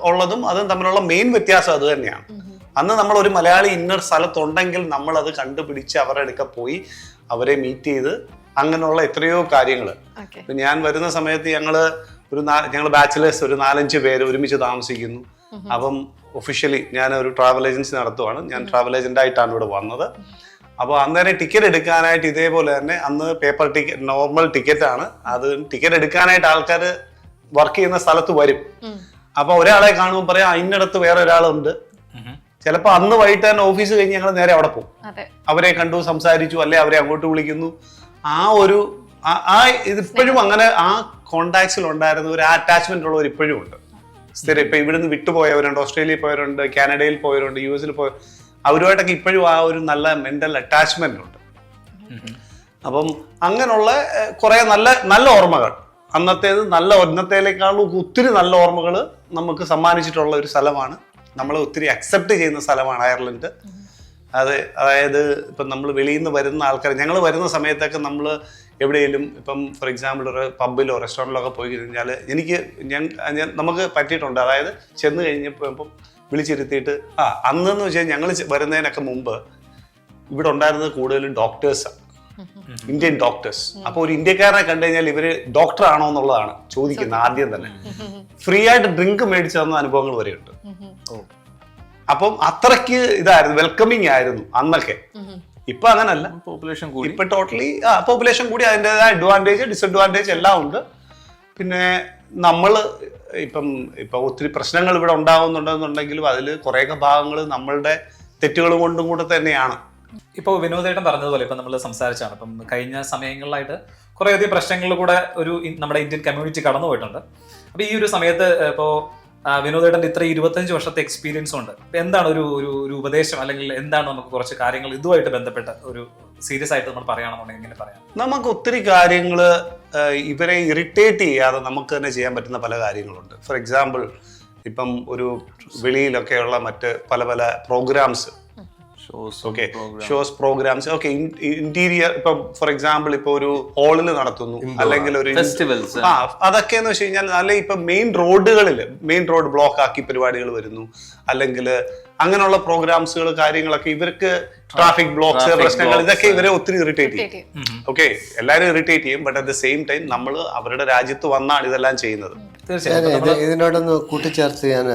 ഉള്ളതും അതും തമ്മിലുള്ള മെയിൻ വ്യത്യാസം അത് തന്നെയാണ്. അന്ന് നമ്മൾ ഒരു മലയാളി ഇന്നർ സ്ഥലത്തുണ്ടെങ്കിൽ നമ്മൾ അത് കണ്ടുപിടിച്ച് അവരുടെ അടുക്ക പോയി അവരെ മീറ്റ് ചെയ്ത് അങ്ങനെയുള്ള എത്രയോ കാര്യങ്ങൾ. ഞാൻ വരുന്ന സമയത്ത് ഞങ്ങൾ ബാച്ചിലേഴ്സ് ഒരു 4-5 പേര് ഒരുമിച്ച് താമസിക്കുന്നു. അപ്പം ഒഫീഷ്യലി ഞാൻ ഒരു ട്രാവൽ ഏജൻസി നടത്തുവാണ്. ഞാൻ ട്രാവൽ ഏജന്റ് ആയിട്ടാണ് ഇവിടെ വന്നത്. അപ്പോൾ അന്നേരം ടിക്കറ്റ് എടുക്കാനായിട്ട് ഇതേപോലെ തന്നെ അന്ന് പേപ്പർ ടിക്കറ്റ്, നോർമൽ ടിക്കറ്റ് ആണ്. അത് ടിക്കറ്റ് എടുക്കാനായിട്ട് ആൾക്കാർ വർക്ക് ചെയ്യുന്ന സ്ഥലത്ത് വരും. അപ്പൊ ഒരാളെ കാണുമ്പോൾ പറയാം ഇന്നടത്ത് വേറെ ഒരാളുണ്ട്. ചിലപ്പോൾ അന്ന് വൈകിട്ട് തന്നെ ഓഫീസ് കഴിഞ്ഞ് ഞങ്ങൾ നേരെ അവിടെ പോകും. അവരെ കണ്ടു, സംസാരിച്ചു, അല്ലെ അവരെ അങ്ങോട്ട് വിളിക്കുന്നു. ഇതിപ്പോഴും അങ്ങനെ ആ കോണ്ടാക്ട്സിൽ ഉണ്ടായിരുന്ന ഒരു അറ്റാച്ച്മെന്റ് ഉള്ളവർ ഇപ്പോഴും ഉണ്ട്. സ്ഥിരം ഇപ്പൊ ഇവിടുന്ന് വിട്ടുപോയവരുണ്ട്, ഓസ്ട്രേലിയയിൽ പോയവരുണ്ട്, കാനഡയിൽ പോയവരുണ്ട്, US പോയ അവരുമായിട്ടൊക്കെ ഇപ്പോഴും ആ ഒരു നല്ല മെന്റൽ അറ്റാച്ച്മെന്റ് ഉണ്ട്. അപ്പം അങ്ങനെയുള്ള കുറെ നല്ല ഓർമ്മകൾ, ഇന്നത്തേക്കാളും ഒത്തിരി നല്ല ഓർമ്മകൾ നമുക്ക് സമ്മാനിച്ചിട്ടുള്ള ഒരു സ്ഥലമാണ്. നമ്മളെ ഒത്തിരി അക്സെപ്റ്റ് ചെയ്യുന്ന സ്ഥലമാണ് അയർലൻഡ്. അതായത് ഇപ്പം നമ്മൾ വെളിയിൽ നിന്ന് വരുന്ന ആൾക്കാർ, ഞങ്ങൾ വരുന്ന സമയത്തൊക്കെ നമ്മൾ എവിടെയെങ്കിലും ഇപ്പം ഫോർ എക്സാമ്പിൾ ഒരു പബ്ബിലോ റെസ്റ്റോറൻറ്റിലോ ഒക്കെ പോയി കഴിഞ്ഞാൽ നമുക്ക് പറ്റിയിട്ടുണ്ട്. അതായത് ചെന്ന് കഴിഞ്ഞപ്പോൾ വിളിച്ചിരുത്തിയിട്ട് അന്നെന്ന് വെച്ചാൽ ഞങ്ങൾ വരുന്നതിനൊക്കെ മുമ്പ് ഇവിടെ ഉണ്ടായിരുന്നത് കൂടുതലും ഡോക്ടേഴ്സാണ്. Indian doctors. അപ്പോൾ ഒരു ഇന്ത്യക്കാരനെ കണ്ടു കഴിഞ്ഞാൽ ഇവര് ഡോക്ടർ ആണോ എന്നുള്ളതാണ് ചോദിക്കുന്നത് ആദ്യം തന്നെ. ഫ്രീ ആയിട്ട് ഡ്രിങ്ക് മേടിച്ചു തന്ന അനുഭവങ്ങൾ വരെയുണ്ട്. അപ്പം അത്രയ്ക്ക് ഇതായിരുന്നു, വെൽക്കമിങ് ആയിരുന്നു അന്നൊക്കെ. ഇപ്പൊ അങ്ങനല്ല, പോപ്പുലേഷൻ കൂടി. ഇപ്പൊ ടോട്ടലി പോപ്പുലേഷൻ കൂടി, അതിൻ്റെതായ അഡ്വാൻറ്റേജ് ഡിസഡ്വാൻറ്റേജ് എല്ലാം ഉണ്ട്. പിന്നെ നമ്മള് ഇപ്പം ഒത്തിരി പ്രശ്നങ്ങൾ ഇവിടെ ഉണ്ടാകുന്നുണ്ടെന്നുണ്ടെങ്കിലും അതിൽ കുറേയൊക്കെ ഭാഗങ്ങൾ നമ്മളുടെ തെറ്റുകൾ കൊണ്ടും കൂടെ തന്നെയാണ്. ഇപ്പോൾ വിനോദേട്ടൻ പറഞ്ഞതുപോലെ ഇപ്പം നമ്മൾ സംസാരിച്ചാണ്, ഇപ്പം കഴിഞ്ഞ സമയങ്ങളിലായിട്ട് കുറേയധികം പ്രശ്നങ്ങളിൽ കൂടെ നമ്മുടെ ഇന്ത്യൻ കമ്മ്യൂണിറ്റി കടന്നു പോയിട്ടുണ്ട്. അപ്പോൾ ഈ ഒരു സമയത്ത് ഇപ്പോൾ വിനോദേട്ടൻ്റെ ഇത്ര 25 വർഷത്തെ എക്സ്പീരിയൻസ് ഉണ്ട്. അപ്പം എന്താണ് ഒരു ഉപദേശം, അല്ലെങ്കിൽ എന്താണ് നമുക്ക് കുറച്ച് കാര്യങ്ങൾ ഇതുമായിട്ട് ബന്ധപ്പെട്ട് ഒരു സീരിയസ് ആയിട്ട് നമ്മൾ പറയുകയാണെന്നുണ്ടെങ്കിൽ എങ്ങനെ പറയാം? നമുക്ക് ഒത്തിരി കാര്യങ്ങൾ ഇവരെ ഇറിറ്റേറ്റ് ചെയ്യാതെ നമുക്ക് തന്നെ ചെയ്യാൻ പറ്റുന്ന പല കാര്യങ്ങളുണ്ട്. ഫോർ എക്സാമ്പിൾ, ഇപ്പം ഒരു വെളിയിലൊക്കെയുള്ള മറ്റ് പല പല programmes, shows programmes, okay, interior, ഇപ്പം ഫോർ എക്സാമ്പിൾ ഇപ്പൊ ഒരു ഹാളിൽ നടത്തുന്നു, അല്ലെങ്കിൽ ഒരു ഫെസ്റ്റിവൽസ്, അതൊക്കെ എന്ന് വെച്ച് കഴിഞ്ഞാൽ അല്ലെ ഇപ്പൊ മെയിൻ റോഡ് ബ്ലോക്ക് ആക്കി പരിപാടികൾ വരുന്നു, അല്ലെങ്കിൽ അങ്ങനെയുള്ള പ്രോഗ്രാംസുകൾ കാര്യങ്ങളൊക്കെ ഇവർക്ക് ട്രാഫിക് ബ്ലോക്സ് പ്രശ്നങ്ങൾ, ഇതൊക്കെ ഇവരെ ഒത്തിരി ഇറിറ്റേറ്റ് ചെയ്യും. ഓക്കെ, എല്ലാവരും ഇറിറ്റേറ്റ് ചെയ്യും. But at the same time നമ്മൾ അവരുടെ രാജ്യത്ത് വന്നാണ് ഇതെല്ലാം ചെയ്യുന്നത്. ഇതിനോടൊന്ന് കൂട്ടിച്ചേർത്ത് ഞാൻ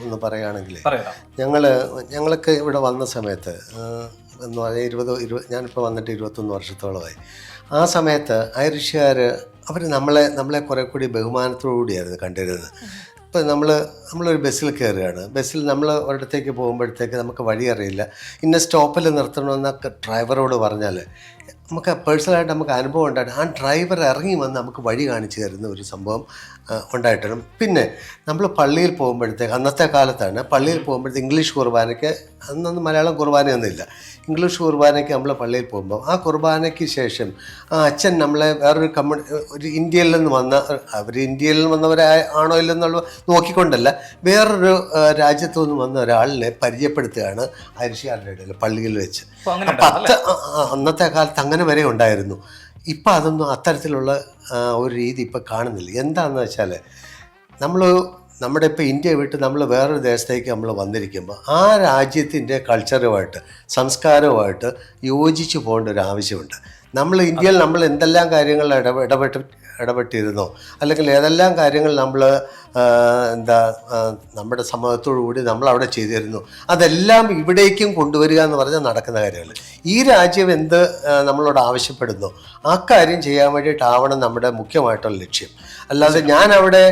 ഒന്ന് പറയുകയാണെങ്കിൽ, ഞങ്ങളൊക്കെ ഇവിടെ വന്ന സമയത്ത് എന്ന് പറഞ്ഞാൽ ഞാനിപ്പോൾ വന്നിട്ട് 21 വർഷത്തോളമായി. ആ സമയത്ത് ഐറിഷുകാർ അവർ നമ്മളെ കുറെ കൂടി ബഹുമാനത്തോടു കൂടിയായിരുന്നു കണ്ടിരുന്നത്. ഇപ്പം നമ്മളൊരു ബസ്സിൽ കയറുകയാണ്, ബസ്സിൽ നമ്മൾ ഒരിടത്തേക്ക് പോകുമ്പോഴത്തേക്ക് നമുക്ക് വഴി അറിയില്ല, ഇന്ന സ്റ്റോപ്പിൽ നിർത്തണമെന്നൊക്കെ ഡ്രൈവറോട് പറഞ്ഞാൽ നമുക്ക് പേഴ്സണലായിട്ട് നമുക്ക് അനുഭവം ഉണ്ടായിട്ട് ആ ഡ്രൈവർ ഇറങ്ങി വന്ന് നമുക്ക് വഴി കാണിച്ചു തരുന്ന ഒരു സംഭവം ഉണ്ടായിട്ടാണ്. പിന്നെ നമ്മൾ പള്ളിയിൽ പോകുമ്പോഴത്തേക്ക്, അന്നത്തെ കാലത്താണ് പള്ളിയിൽ പോകുമ്പോഴത്തേക്ക് ഇംഗ്ലീഷ് കുർബാനയ്ക്ക്, അന്നൊന്നും മലയാളം കുർബാനയൊന്നുമില്ല, ഇംഗ്ലീഷ് കുർബാനയ്ക്ക് നമ്മൾ പള്ളിയിൽ പോകുമ്പോൾ ആ കുർബാനയ്ക്ക് ശേഷം ആ അച്ഛൻ നമ്മളെ വേറൊരു ഒരു ഇന്ത്യയിൽ നിന്ന് വന്ന, അവർ ഇന്ത്യയിൽ നിന്ന് വന്നവരാണോ ഇല്ലെന്നുള്ള നോക്കിക്കൊണ്ടല്ല, വേറൊരു രാജ്യത്തു നിന്ന് വന്ന ഒരാളിനെ പരിചയപ്പെടുത്തുകയാണ് ഐറിഷുകാരുടെ ഇടയിൽ പള്ളിയിൽ വെച്ച്. അപ്പം അന്നത്തെ കാലത്ത് അങ്ങനെ വരെ ഉണ്ടായിരുന്നു. ഇപ്പം അതൊന്നും അത്തരത്തിലുള്ള ഒരു രീതി ഇപ്പം കാണുന്നില്ല. എന്താണെന്ന് വെച്ചാൽ നമ്മുടെ ഇപ്പോൾ ഇന്ത്യ വിട്ട് നമ്മൾ വേറൊരു ദേശത്തേക്ക് നമ്മൾ വന്നിരിക്കുമ്പോൾ ആ രാജ്യത്തിൻ്റെ കൾച്ചറുമായിട്ട് സംസ്കാരവുമായിട്ട് യോജിച്ച് പോകേണ്ട ഒരു ആവശ്യമുണ്ട്. നമ്മൾ ഇന്ത്യയിൽ നമ്മൾ എന്തെല്ലാം കാര്യങ്ങൾ ഇടപെട്ടിരുന്നോ, അല്ലെങ്കിൽ ഏതെല്ലാം കാര്യങ്ങൾ നമ്മൾ നമ്മുടെ സമൂഹത്തോടു കൂടി നമ്മൾ അവിടെ ചെയ്തിരുന്നു, അതെല്ലാം ഇവിടേക്കും കൊണ്ടുവരിക എന്ന് പറഞ്ഞാൽ നടക്കുന്ന കാര്യങ്ങൾ. ഈ രാജ്യം എന്ത് നമ്മളോട് ആവശ്യപ്പെടുന്നു ആ കാര്യം ചെയ്യാൻ വേണ്ടിയിട്ടാവണം നമ്മുടെ മുഖ്യമായിട്ടുള്ള ലക്ഷ്യം. അല്ലാതെ ഞാൻ അവിടെ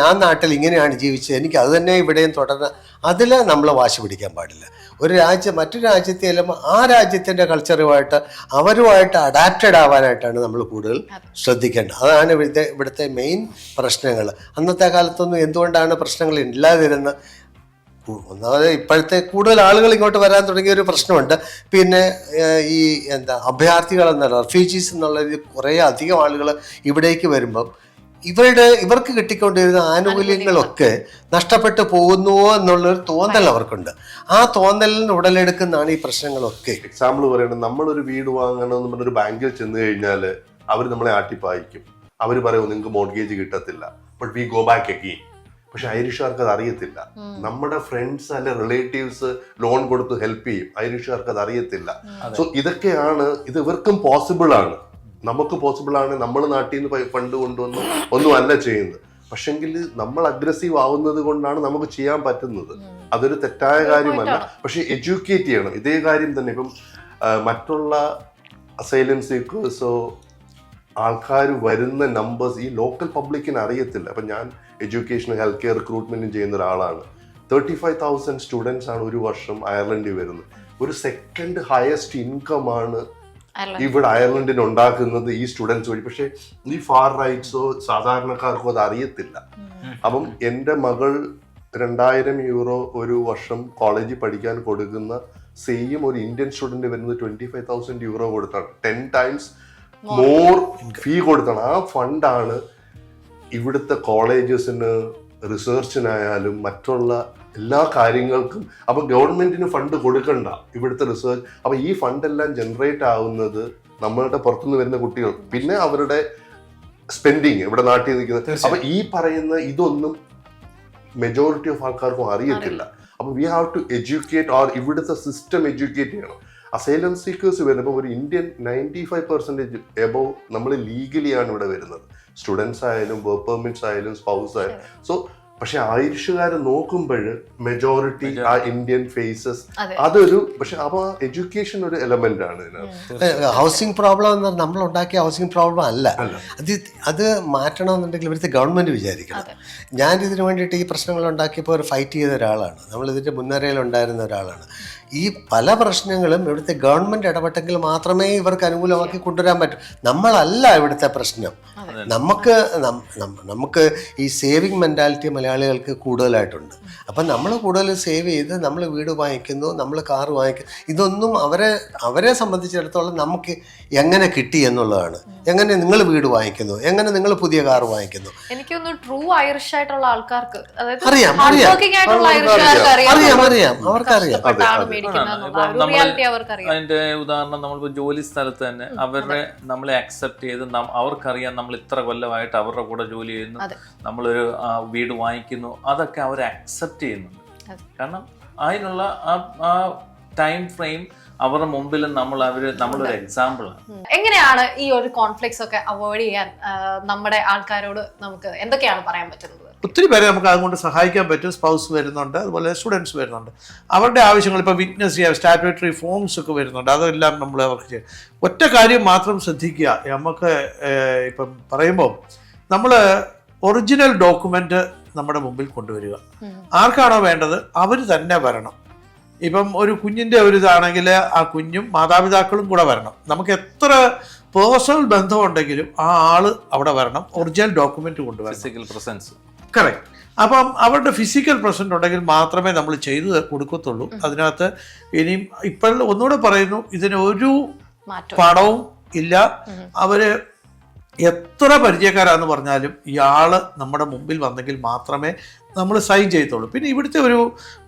ഞാൻ നാട്ടിൽ ഇങ്ങനെയാണ് ജീവിച്ചത്, എനിക്ക് അത് തന്നെ ഇവിടെയും തുടർന്ന് അതിൽ നമ്മൾ വാശി പിടിക്കാൻ പാടില്ല. ഒരു രാജ്യം മറ്റൊരു രാജ്യത്തെ ചെല്ലുമ്പോൾ ആ രാജ്യത്തിൻ്റെ കൾച്ചറുമായിട്ട് അവരുമായിട്ട് അഡാപ്റ്റഡ് ആവാനായിട്ടാണ് നമ്മൾ കൂടുതൽ ശ്രദ്ധിക്കേണ്ടത്. അതാണ് ഇവിടുത്തെ മെയിൻ പ്രശ്നങ്ങൾ. അന്നത്തെ കാലത്തൊന്നും എന്തുകൊണ്ടാണ് പ്രശ്നങ്ങൾ ഇല്ലാതിരുന്നത്? ഒന്നാമത് ഇപ്പോഴത്തെ കൂടുതൽ ആളുകൾ ഇങ്ങോട്ട് വരാൻ തുടങ്ങിയ ഒരു പ്രശ്നമുണ്ട്. പിന്നെ ഈ അഭയാർത്ഥികൾ എന്നുള്ള റെഫ്യൂജീസ് എന്നുള്ള കുറേ അധികം ആളുകൾ ഇവിടേക്ക് വരുമ്പം ഇവർക്ക് കിട്ടിക്കൊണ്ടിരുന്ന ആനുകൂല്യങ്ങളൊക്കെ നഷ്ടപ്പെട്ടു പോകുന്നുവോ എന്നുള്ളൊരു തോന്നൽ അവർക്കുണ്ട്. ആ തോന്നലിന് ഉടലെടുക്കുന്നതാണ് ഈ പ്രശ്നങ്ങളൊക്കെ. എക്സാമ്പിൾ പറയുന്നത്, നമ്മളൊരു വീട് വാങ്ങണമെന്ന് പറഞ്ഞൊരു ബാങ്കിൽ ചെന്ന് കഴിഞ്ഞാൽ അവർ നമ്മളെ ആട്ടിപ്പായിക്കും. അവർ പറയും നിങ്ങൾക്ക് മോർഗേജ് കിട്ടത്തില്ല, but we go back again. പക്ഷെ ഐറിഷുകാർക്ക് അത് അറിയത്തില്ല. നമ്മുടെ ഫ്രണ്ട്സ് അല്ലെ റിലേറ്റീവ്സ് ലോൺ കൊടുത്ത് ഹെൽപ്പ് ചെയ്യും, ഐറിഷുകാർക്ക് അത് അറിയത്തില്ല. സോ ഇതൊക്കെയാണ്, ഇത് ഇവർക്കും പോസിബിൾ ആണ്, നമുക്ക് പോസിബിൾ ആണ്. നമ്മൾ നാട്ടിൽ നിന്ന് ഫണ്ട് കൊണ്ടുവന്ന് ഒന്നും അല്ല ചെയ്യുന്നത്. പക്ഷെങ്കിൽ നമ്മൾ അഗ്രസീവ് ആവുന്നത് കൊണ്ടാണ് നമുക്ക് ചെയ്യാൻ പറ്റുന്നത്. അതൊരു തെറ്റായ കാര്യമല്ല, പക്ഷെ എഡ്യൂക്കേറ്റ് ചെയ്യണം. ഇതേ കാര്യം തന്നെ ഇപ്പം മറ്റുള്ള അസൈലം സീക്കേഴ്സോ ആൾക്കാർ വരുന്ന നമ്പേഴ്സ് ഈ ലോക്കൽ പബ്ലിക്കിന് അറിയത്തില്ല. അപ്പം ഞാൻ എഡ്യൂക്കേഷൻ ഹെൽത്ത് കെയർ റിക്രൂട്ട്മെന്റും ചെയ്യുന്ന ഒരാളാണ്. 35,000 സ്റ്റുഡൻസ് ആണ് ഒരു വർഷം അയർലൻഡിൽ വരുന്നത്. ഒരു സെക്കൻഡ് ഹയസ്റ്റ് ഇൻകം ആണ് ഇവിടെ അയർലൻഡിന് ഉണ്ടാക്കുന്നത് ഈ സ്റ്റുഡൻസ് വഴി. പക്ഷെ ഈ ഫാർ റൈറ്റ്സോ സാധാരണക്കാർക്കോ അത് അറിയത്തില്ല. അപ്പം എൻ്റെ മകൾ 2,000 യൂറോ ഒരു വർഷം കോളേജിൽ പഠിക്കാൻ കൊടുക്കുന്ന സെയിം ഒരു ഇന്ത്യൻ സ്റ്റുഡന്റ് വരുന്നത് 25,000 യൂറോ കൊടുത്താണ്. 10 times മോർ ഫീ കൊടുത്താണ്. ആ ഫണ്ടാണ് ഇവിടുത്തെ കോളേജസിന്, റിസർച്ചിനായാലും മറ്റുള്ള എല്ലാ കാര്യങ്ങൾക്കും. അപ്പൊ ഗവൺമെന്റിന് ഫണ്ട് കൊടുക്കണ്ട ഇവിടുത്തെ റിസർച്ച്. അപ്പൊ ഈ ഫണ്ടെല്ലാം ജനറേറ്റ് ആവുന്നത് നമ്മളുടെ പുറത്തുനിന്ന് വരുന്ന കുട്ടികൾ, പിന്നെ അവരുടെ സ്പെൻഡിങ് ഇവിടെ നാട്ടിൽ നിൽക്കുന്നത്. അപ്പൊ ഈ പറയുന്ന ഇതൊന്നും മെജോറിറ്റി ഓഫ് ആൾക്കാർക്കും അറിയത്തില്ല. അപ്പൊ we have to educate, or ഇവിടുത്തെ സിസ്റ്റം എഡ്യൂക്കേറ്റ് ചെയ്യണം. അസൈലം സീക്കേഴ്സ് വരുമ്പോൾ ഒരു ഇന്ത്യൻ 95% എബോവ് നമ്മൾ ലീഗലിയാണ് ഇവിടെ വരുന്നത്. സ്റ്റുഡൻസ് ആയാലും വർക്ക് പെർമിറ്റ്സ് ആയാലും സ്പൗസ് ആയാലും. സോ പക്ഷെ ഐറിഷുകാരെ നോക്കുമ്പോൾ മെജോറിറ്റി ആ ഇന്ത്യൻ ഫേസസ് അതൊരു പക്ഷെ അപ്പൊ എഡ്യൂക്കേഷൻ ഒരു എലമെന്റ് ആണ് ഇതിനകത്ത്. ഹൗസിംഗ് പ്രോബ്ലം എന്ന് പറഞ്ഞാൽ നമ്മൾ ഉണ്ടാക്കിയ ഹൗസിംഗ് പ്രോബ്ലം അല്ല. അത് മാറ്റണമെന്നുണ്ടെങ്കിൽ ഇവിടുത്തെ ഗവൺമെന്റ് വിചാരിക്കണം. ഞാൻ ഇതിനു വേണ്ടിയിട്ട് ഈ പ്രശ്നങ്ങൾ ഉണ്ടാക്കിയപ്പോൾ ഒരു ഫൈറ്റ് ചെയ്ത ഒരാളാണ്. നമ്മൾ ഇതിന്റെ മുൻനിരയിലുണ്ടായിരുന്ന ഒരാളാണ്. ഈ പല പ്രശ്നങ്ങളും ഇവിടുത്തെ ഗവൺമെന്റ് ഇടപെട്ടെങ്കിൽ മാത്രമേ ഇവർക്ക് അനുകൂലമാക്കി കൊണ്ടുവരാൻ പറ്റൂ. നമ്മളല്ല ഇവിടുത്തെ പ്രശ്നം. നമുക്ക് ഈ സേവിങ് മെന്റാലിറ്റി മലയാളികൾക്ക് കൂടുതലായിട്ടുണ്ട്. അപ്പം നമ്മൾ കൂടുതൽ സേവ് ചെയ്ത് നമ്മൾ വീട് വാങ്ങിക്കുന്നു, നമ്മൾ കാർ വാങ്ങിക്കുന്നു. ഇതൊന്നും അവരെ സംബന്ധിച്ചിടത്തോളം നമുക്ക് എങ്ങനെ കിട്ടി എന്നുള്ളതാണ്. എങ്ങനെ നിങ്ങൾ വീട് വാങ്ങിക്കുന്നു, എങ്ങനെ നിങ്ങൾ പുതിയ കാർ വാങ്ങിക്കുന്നു. എനിക്കൊന്ന് ട്രൂ ഐറിഷ് ആയിട്ടുള്ള ആൾക്കാർക്ക് അറിയാം, അവർക്കറിയാം. അതിന്റെ ഉദാഹരണം നമ്മളിപ്പോ ജോലി സ്ഥലത്ത് തന്നെ നമ്മളെ അക്സെപ്റ്റ് ചെയ്ത് അവർക്കറിയാം നമ്മൾ ഇത്ര കൊല്ലമായിട്ട് അവരുടെ കൂടെ ജോലി ചെയ്യുന്നു, നമ്മളൊരു വീട് വാങ്ങിക്കുന്നു, അതൊക്കെ അവർ അക്സെപ്റ്റ് ചെയ്യുന്നുണ്ട്. കാരണം അതിനുള്ള ആ ടൈം ഫ്രെയിം അവരുടെ മുമ്പിൽ നമ്മളൊരു എക്സാമ്പിളാണ്. എങ്ങനെയാണ് ഈ ഒരു കോൺഫ്ലിക്ട്സ് ഒക്കെ അവോയ്ഡ് ചെയ്യാൻ നമ്മുടെ ആൾക്കാരോട് നമുക്ക് എന്തൊക്കെയാണ് പറയാൻ പറ്റുന്നത്? ഒത്തിരി പേരെ നമുക്ക് അതുകൊണ്ട് സഹായിക്കാൻ പറ്റും. സ്പൗസ് വരുന്നുണ്ട്, അതുപോലെ സ്റ്റുഡൻസ് വരുന്നുണ്ട്. അവരുടെ ആവശ്യങ്ങൾ ഇപ്പോൾ വിറ്റ്നസ് ചെയ്യാം, സ്റ്റാറ്റുട്ടറി ഫോംസ് ഒക്കെ വരുന്നുണ്ട്. അതെല്ലാം നമ്മൾ അവർക്ക് ചെയ്യും. ഒറ്റ കാര്യം മാത്രം ശ്രദ്ധിക്കുക. നമുക്ക് ഇപ്പം പറയുമ്പോൾ നമ്മൾ ഒറിജിനൽ ഡോക്യുമെൻ്റ് നമ്മുടെ മുമ്പിൽ കൊണ്ടുവരിക. ആർക്കാണോ വേണ്ടത് അവർ തന്നെ വരണം. ഇപ്പം ഒരു കുഞ്ഞിൻ്റെ ഒരു ഇതാണെങ്കിൽ ആ കുഞ്ഞും മാതാപിതാക്കളും കൂടെ വരണം. നമുക്ക് എത്ര പേഴ്സണൽ ബന്ധമുണ്ടെങ്കിലും ആ ആള് അവിടെ വരണം, ഒറിജിനൽ ഡോക്യുമെന്റ് കൊണ്ടുവരണം. Physical presence. കറക്റ്റ്. അപ്പം അവരുടെ ഫിസിക്കൽ പ്രസൻറ്റ് ഉണ്ടെങ്കിൽ മാത്രമേ നമ്മൾ ചെയ്ത് കൊടുക്കത്തുള്ളൂ. അതിനകത്ത് ഇനിയും ഇപ്പോൾ ഒന്നുകൂടെ പറയുന്നു, ഇതിനൊരു പണവും ഇല്ല. അവര് എത്ര പരിചയക്കാരാന്ന് പറഞ്ഞാലും ഇയാള് നമ്മുടെ മുമ്പിൽ വന്നെങ്കിൽ മാത്രമേ നമ്മൾ സൈൻ ചെയ്യത്തുള്ളൂ. പിന്നെ ഇവിടുത്തെ ഒരു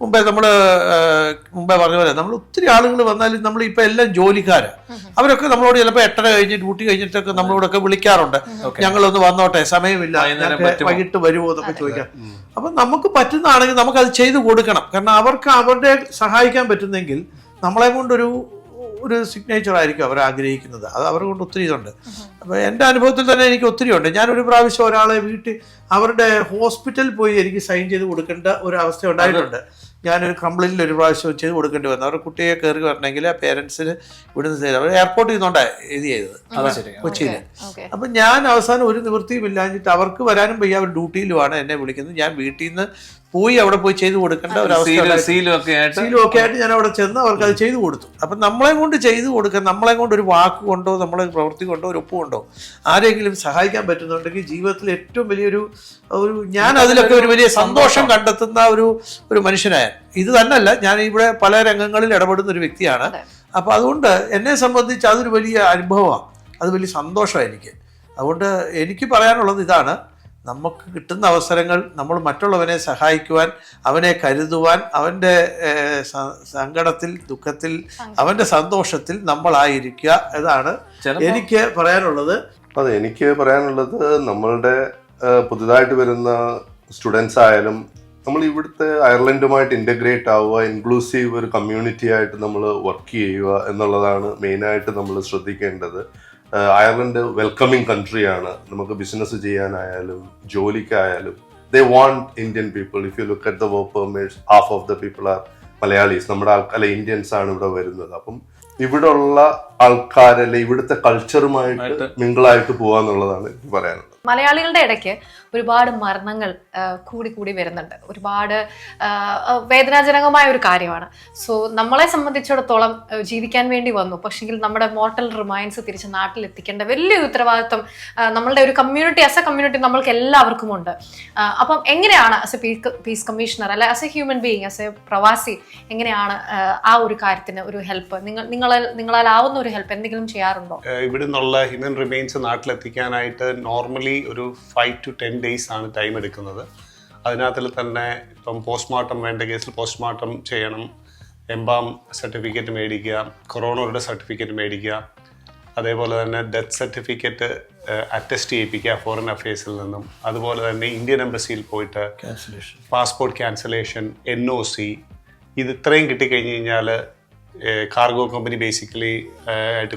മുമ്പേ പറഞ്ഞ പോലെ നമ്മൾ ഒത്തിരി ആളുകൾ വന്നാലും നമ്മൾ ഇപ്പം എല്ലാം ജോലിക്കാരാണ്. അവരൊക്കെ നമ്മളോട് ചിലപ്പോൾ 8:30 കഴിഞ്ഞ് ഡ്യൂട്ടി കഴിഞ്ഞിട്ടൊക്കെ നമ്മളോടൊക്കെ വിളിക്കാറുണ്ട്, ഞങ്ങളൊന്ന് വന്നോട്ടെ, സമയമില്ല, വൈകിട്ട് വരുമോ എന്നൊക്കെ ചോദിക്കാം. അപ്പം നമുക്ക് പറ്റുന്നതാണെങ്കിൽ നമുക്കത് ചെയ്തു കൊടുക്കണം. കാരണം അവർക്ക് അവരുടെ സഹായിക്കാൻ പറ്റുന്നെങ്കിൽ നമ്മളെ കൊണ്ടൊരു സിഗ്നേച്ചർ ആയിരിക്കും അവർ ആഗ്രഹിക്കുന്നത്. അത് അവരെ കൊണ്ട് ഒത്തിരി ഇതുണ്ട്. അപ്പോൾ എൻ്റെ അനുഭവത്തിൽ തന്നെ എനിക്ക് ഒത്തിരി ഉണ്ട്. ഞാനൊരു പ്രാവശ്യം ഒരാളെ വീട്ടിൽ അവരുടെ ഹോസ്പിറ്റലിൽ പോയി എനിക്ക് സൈൻ ചെയ്ത് കൊടുക്കേണ്ട ഒരു അവസ്ഥ ഉണ്ടായിട്ടുണ്ട്. ഞാനൊരു കംപ്ലൈൻറ്റിൽ ഒരു പ്രാവശ്യം ചെയ്ത് കൊടുക്കേണ്ടി വന്നു. അവരുടെ കുട്ടിയെ കയറി വരണമെങ്കിൽ ആ പേരൻസിന് ഇവിടുന്ന് അവർ എയർപോർട്ടിൽ നിന്നുകൊണ്ടാണ് ഇത് ചെയ്തത്, കൊച്ചിയിൽ. അപ്പം ഞാൻ അവസാനം ഒരു നിവൃത്തിയും ഇല്ലാഞ്ഞിട്ട് അവർക്ക് വരാനും വയ്യ, അവർ ഡ്യൂട്ടിയിലുമാണ് എന്നെ വിളിക്കുന്നത്. ഞാൻ വീട്ടിൽ നിന്ന് അവിടെ പോയി ചെയ്തു കൊടുക്കേണ്ട ഒരു അവസ്ഥ. സീലും ഒക്കെ ആയിട്ട് ഞാൻ അവിടെ ചെന്ന് അവർക്ക് അത് ചെയ്തു കൊടുത്തു. അപ്പം നമ്മളെ കൊണ്ട് ചെയ്തു കൊടുക്കാൻ, നമ്മളെ കൊണ്ട് ഒരു വാക്ക് കൊണ്ടോ നമ്മളെ പ്രവൃത്തി കൊണ്ടോ ഒരു ഒപ്പ് കൊണ്ടോ ആരെങ്കിലും സഹായിക്കാൻ പറ്റുന്നുണ്ടെങ്കിൽ ജീവിതത്തിൽ ഏറ്റവും വലിയൊരു ഞാൻ അതിലൊക്കെ ഒരു വലിയ സന്തോഷം കണ്ടെത്തുന്ന ഒരു മനുഷ്യനായ. ഇത് തന്നെയല്ല, ഞാൻ ഇവിടെ പല രംഗങ്ങളിൽ ഇടപെടുന്ന ഒരു വ്യക്തിയാണ്. അപ്പോൾ അതുകൊണ്ട് എന്നെ സംബന്ധിച്ച് അതൊരു വലിയ അനുഭവമാണ്, അത് വലിയ സന്തോഷമാണ് എനിക്ക്. അതുകൊണ്ട് എനിക്ക് പറയാനുള്ളത് ഇതാണ്, നമുക്ക് കിട്ടുന്ന അവസരങ്ങൾ നമ്മൾ മറ്റുള്ളവനെ സഹായിക്കുവാൻ, അവനെ കരുതുവാൻ, അവൻ്റെ സങ്കടത്തിൽ, ദുഃഖത്തിൽ, അവൻ്റെ സന്തോഷത്തിൽ നമ്മളായിരിക്കുക. ഇതാണ് എനിക്ക് പറയാനുള്ളത്. അതെ, എനിക്ക് പറയാനുള്ളത് നമ്മളുടെ പുതുതായിട്ട് വരുന്ന സ്റ്റുഡൻസ് ആയാലും നമ്മൾ ഇവിടുത്തെ അയർലൻഡുമായിട്ട് ഇൻ്റഗ്രേറ്റ് ആവുക, ഇൻക്ലൂസീവ് ഒരു കമ്മ്യൂണിറ്റി ആയിട്ട് നമ്മൾ വർക്ക് ചെയ്യുക എന്നുള്ളതാണ് മെയിനായിട്ട് നമ്മൾ ശ്രദ്ധിക്കേണ്ടത്. അയർലൻഡ് വെൽക്കമിങ് കൺട്രിയാണ്. നമുക്ക് ബിസിനസ് ചെയ്യാനായാലും ജോലിക്കായാലും they want Indian people. If you look at the work permits, half of the people are Malayalis. നമ്മുടെ ഇന്ത്യൻസ് ആണ് ഇവിടെ വരുന്നത്. അപ്പം ഇവിടെ ഉള്ള ആൾക്കാരല്ലേ ഇവിടുത്തെ കൾച്ചറുമായിട്ട് മിങ്കിളായിട്ട് പോവാന്നുള്ളതാണ് എനിക്ക് പറയാനുള്ളത്. മലയാളികളുടെ ഇടയ്ക്ക് ഒരുപാട് മരണങ്ങൾ കൂടി വരുന്നുണ്ട്. ഒരുപാട് വേദനാജനകമായ ഒരു കാര്യമാണ്. സോ നമ്മളെ സംബന്ധിച്ചിടത്തോളം ജീവിക്കാൻ വേണ്ടി വന്നു, പക്ഷെങ്കിൽ നമ്മുടെ മോർട്ടൽ റിമൈൻസ് തിരിച്ച് നാട്ടിലെത്തിക്കേണ്ട വലിയൊരു ഉത്തരവാദിത്വം നമ്മളുടെ ഒരു കമ്മ്യൂണിറ്റി, ആസ് എ കമ്മ്യൂണിറ്റി നമ്മൾക്ക് എല്ലാവർക്കും ഉണ്ട്. അപ്പം എങ്ങനെയാണ് ആസ് എ പീസ് കമ്മീഷണർ അല്ലെ as A human being, as A പ്രവാസി, എങ്ങനെയാണ് ആ ഒരു കാര്യത്തിന് ഒരു ഹെൽപ്പ്, നിങ്ങളാൽ ആവുന്ന ഒരു ഹെൽപ്പ് എന്തെങ്കിലും ചെയ്യാറുണ്ടോ? ഇവിടെ നിന്നുള്ള ഹ്യൂമൻ റിമൈൻസ് നാട്ടിലെത്തിക്കാനായിട്ട് നോർമലി ഒരു 5 to 10 days ആണ് ടൈം എടുക്കുന്നത്. അതിനകത്തിൽ തന്നെ ഇപ്പം പോസ്റ്റ്മോർട്ടം വേണ്ട കേസിൽ പോസ്റ്റ്മോർട്ടം ചെയ്യണം, എംബാം സർട്ടിഫിക്കറ്റ് മേടിക്കുക, കൊറോണയുടെ സർട്ടിഫിക്കറ്റ് മേടിക്കുക, അതേപോലെ തന്നെ ഡെത്ത് സർട്ടിഫിക്കറ്റ് അറ്റസ്റ്റ് ചെയ്യിപ്പിക്കുക ഫോറിൻ അഫയേഴ്സിൽ നിന്നും. അതുപോലെ തന്നെ ഇന്ത്യൻ എംബസിയിൽ പോയിട്ട് പാസ്പോർട്ട് ക്യാൻസലേഷൻ, NOC, ഇത് ഇത്രയും കിട്ടിക്കഴിഞ്ഞ് കഴിഞ്ഞാൽ കാർഗോ കമ്പനി ബേസിക്കലി ആയിട്ട്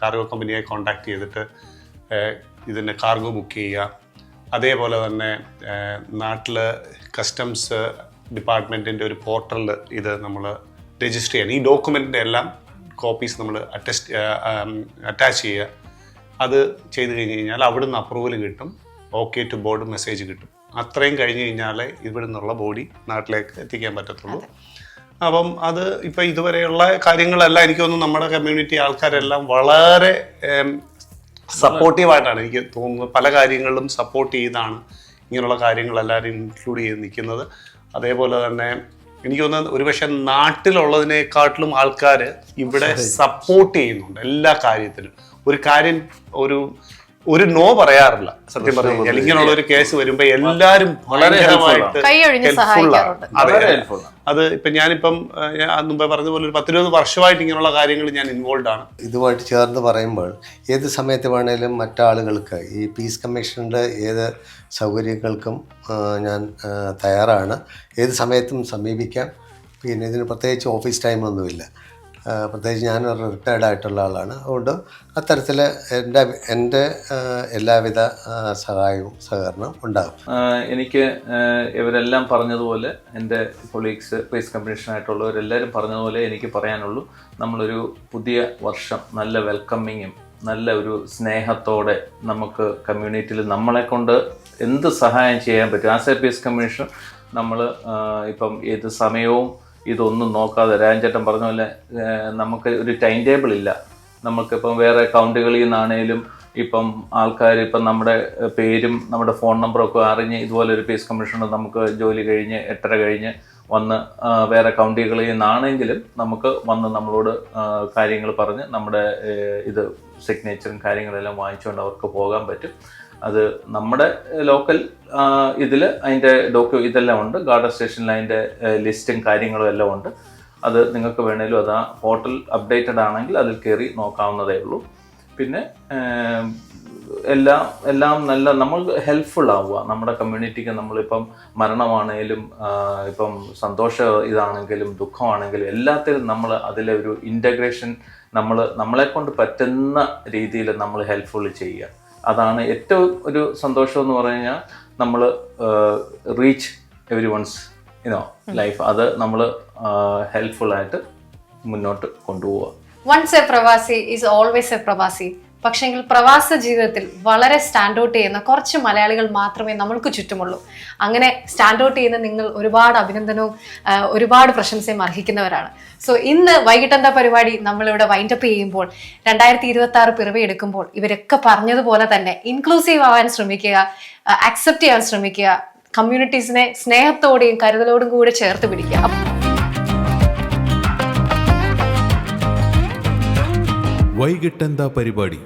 കാർഗോ കമ്പനിയായി കോണ്ടാക്ട് ചെയ്തിട്ട് ഇതിൻ്റെ കാർഗോ ബുക്ക് ചെയ്യുക. അതേപോലെ തന്നെ നാട്ടിൽ കസ്റ്റംസ് ഡിപ്പാർട്ട്മെൻറ്റിൻ്റെ ഒരു പോർട്ടലിൽ ഇത് നമ്മൾ രജിസ്റ്റർ ചെയ്യണം. ഈ ഡോക്യുമെൻറ്റിൻ്റെ എല്ലാം കോപ്പീസ് നമ്മൾ അറ്റാച്ച് ചെയ്യുക. അത് ചെയ്ത് കഴിഞ്ഞ് കഴിഞ്ഞാൽ അവിടുന്ന് അപ്രൂവൽ കിട്ടും, ഓക്കെ ടു ബോർഡ് മെസ്സേജ് കിട്ടും. അത്രയും കഴിഞ്ഞ് കഴിഞ്ഞാൽ ഇവിടെ നിന്നുള്ള ബോഡി നാട്ടിലേക്ക് എത്തിക്കാൻ പറ്റത്തുള്ളൂ. അപ്പം അത് ഇപ്പം ഇതുവരെയുള്ള കാര്യങ്ങളെല്ലാം എനിക്ക് തോന്നുന്നു നമ്മുടെ കമ്മ്യൂണിറ്റി ആൾക്കാരെല്ലാം വളരെ സപ്പോർട്ടീവായിട്ടാണ് എനിക്ക് തോന്നുന്നത്. പല കാര്യങ്ങളിലും സപ്പോർട്ട് ചെയ്താണ് ഇങ്ങനെയുള്ള കാര്യങ്ങളെല്ലാവരും ഇൻക്ലൂഡ് ചെയ്ത് നിൽക്കുന്നത്. അതേപോലെ തന്നെ എനിക്ക് തോന്നുന്നത് ഒരുപക്ഷെ നാട്ടിലുള്ളതിനേക്കാട്ടിലും ആൾക്കാർ ഇവിടെ സപ്പോർട്ട് ചെയ്യുന്നുണ്ട് എല്ലാ കാര്യത്തിനും. ഒരു കാര്യം ഒരു നോ പറയാറില്ല സത്യം പറഞ്ഞു കഴിഞ്ഞാൽ. ഇങ്ങനെയുള്ള ഒരു കേസ് വരുമ്പോ എല്ലാരും ഭയങ്കരമായിട്ട് അത് ഇപ്പൊ ഞാനിപ്പം മുമ്പേ പറഞ്ഞ പോലെ ഒരു 10-20 വർഷമായിട്ട് ഇങ്ങനെയുള്ള കാര്യങ്ങൾ ഞാൻ ഇൻവോൾവ് ആണ്. ഇതുമായിട്ട് ചേർന്ന് പറയുമ്പോൾ ഏത് സമയത്ത് വേണേലും മറ്റാളുകൾക്ക് ഈ പീസ് കമ്മീഷൻ്റെ ഏത് സൗകര്യങ്ങൾക്കും ഞാൻ തയ്യാറാണ്. ഏത് സമയത്തും സമീപിക്കാം. പിന്നെ ഇതിന് പ്രത്യേകിച്ച് ഓഫീസ് ടൈമൊന്നുമില്ല. പ്രത്യേകിച്ച് ഞാനൊരു റിട്ടയർഡ് ആയിട്ടുള്ള ആളാണ്. അതുകൊണ്ട് അത്തരത്തിൽ എൻ്റെ എല്ലാവിധ സഹായവും സഹകരണവും ഉണ്ടാകും. എനിക്ക് ഇവരെല്ലാം പറഞ്ഞതുപോലെ, എൻ്റെ കൊളീഗ്സ് പീസ് കമ്മീഷനായിട്ടുള്ളവരെല്ലാവരും പറഞ്ഞതുപോലെ എനിക്ക് പറയാനുള്ളൂ, നമ്മളൊരു പുതിയ വർഷം നല്ല വെൽക്കമിങ്ങും നല്ല ഒരു സ്നേഹത്തോടെ നമുക്ക് കമ്മ്യൂണിറ്റിയിൽ നമ്മളെ കൊണ്ട് എന്ത് സഹായം ചെയ്യാൻ പറ്റും. ആസ് എ പീസ് കമ്മീഷൻ നമ്മൾ ഇപ്പം ഏത് സമയവും ഇതൊന്നും നോക്കാതെ, രാജേട്ടൻ പറഞ്ഞ പോലെ നമുക്ക് ഒരു ടൈം ടേബിൾ ഇല്ല. നമുക്കിപ്പം വേറെ കൗണ്ടുകളിൽ നിന്നാണേലും ഇപ്പം ആൾക്കാർ ഇപ്പം നമ്മുടെ പേരും നമ്മുടെ ഫോൺ നമ്പറൊക്കെ അറിഞ്ഞ് ഇതുപോലെ ഒരു പീസ് കമ്മീഷണർ നമുക്ക് ജോലി കഴിഞ്ഞ് 8:30 കഴിഞ്ഞ് വന്ന് വേറെ കൗണ്ടികളിൽ നിന്നാണെങ്കിലും നമുക്ക് വന്ന് നമ്മളോട് കാര്യങ്ങൾ പറഞ്ഞ് നമ്മുടെ ഇത് സിഗ്നേച്ചറും കാര്യങ്ങളെല്ലാം വാങ്ങിച്ചുകൊണ്ട് അവർക്ക് പോകാൻ പറ്റും. അത് നമ്മുടെ ലോക്കൽ ഇതിൽ അതിൻ്റെ ഇതെല്ലാം ഉണ്ട്. ഗാർഡൻ സ്റ്റേഷനിൽ അതിൻ്റെ ലിസ്റ്റും കാര്യങ്ങളും എല്ലാം ഉണ്ട്. അത് നിങ്ങൾക്ക് വേണേലും അത് ആ പോർട്ടൽ അപ്ഡേറ്റഡ് ആണെങ്കിൽ അതിൽ കയറി നോക്കാവുന്നതേ ഉള്ളൂ. പിന്നെ എല്ലാം നല്ല നമ്മൾ ഹെൽപ്ഫുൾ ആവുക നമ്മുടെ കമ്മ്യൂണിറ്റിക്ക്. നമ്മളിപ്പം മരണമാണെങ്കിലും ഇപ്പം സന്തോഷം ഇതാണെങ്കിലും ദുഃഖമാണെങ്കിലും എല്ലാത്തിലും നമ്മൾ അതിലെ ഒരു ഇൻ്റഗ്രേഷൻ നമ്മളെക്കൊണ്ട് പറ്റുന്ന രീതിയിൽ നമ്മൾ ഹെൽപ്ഫുൾ ചെയ്യുക. അതാണ് ഏറ്റവും ഒരു സന്തോഷം എന്ന് പറഞ്ഞു കഴിഞ്ഞാൽ, നമ്മൾ റീച്ച് എവരി വൺസ് ലൈഫ്. അത് നമ്മൾ ഹെൽപ്ഫുള്ളായിട്ട് മുന്നോട്ട് കൊണ്ടുപോവുക. വൺസ് എ പ്രവാസി ഈസ് ഓൾവേസ് എ പ്രവാസി. പക്ഷെങ്കിൽ പ്രവാസ ജീവിതത്തിൽ വളരെ സ്റ്റാൻഡ് ഔട്ട് ചെയ്യുന്ന കുറച്ച് മലയാളികൾ മാത്രമേ നമ്മൾക്ക് ചുറ്റുമുള്ളൂ. അങ്ങനെ സ്റ്റാൻഡ് ഔട്ട് ചെയ്യുന്ന നിങ്ങൾ ഒരുപാട് അഭിനന്ദനവും ഒരുപാട് പ്രശംസയും അർഹിക്കുന്നവരാണ്. സോ ഇന്ന് വൈകിട്ടെന്താ പരിപാടി നമ്മളിവിടെ വൈൻഡപ്പ് ചെയ്യുമ്പോൾ 2026 പിറവി എടുക്കുമ്പോൾ ഇവരൊക്കെ പറഞ്ഞതുപോലെ തന്നെ ഇൻക്ലൂസീവ് ആവാൻ ശ്രമിക്കുക, അക്സെപ്റ്റ് ചെയ്യാൻ ശ്രമിക്കുക, കമ്മ്യൂണിറ്റീസിനെ സ്നേഹത്തോടെയും കരുതലോടും കൂടെ ചേർത്ത് പിടിക്കുക. വൈകിട്ടെന്താ പരിപാടി.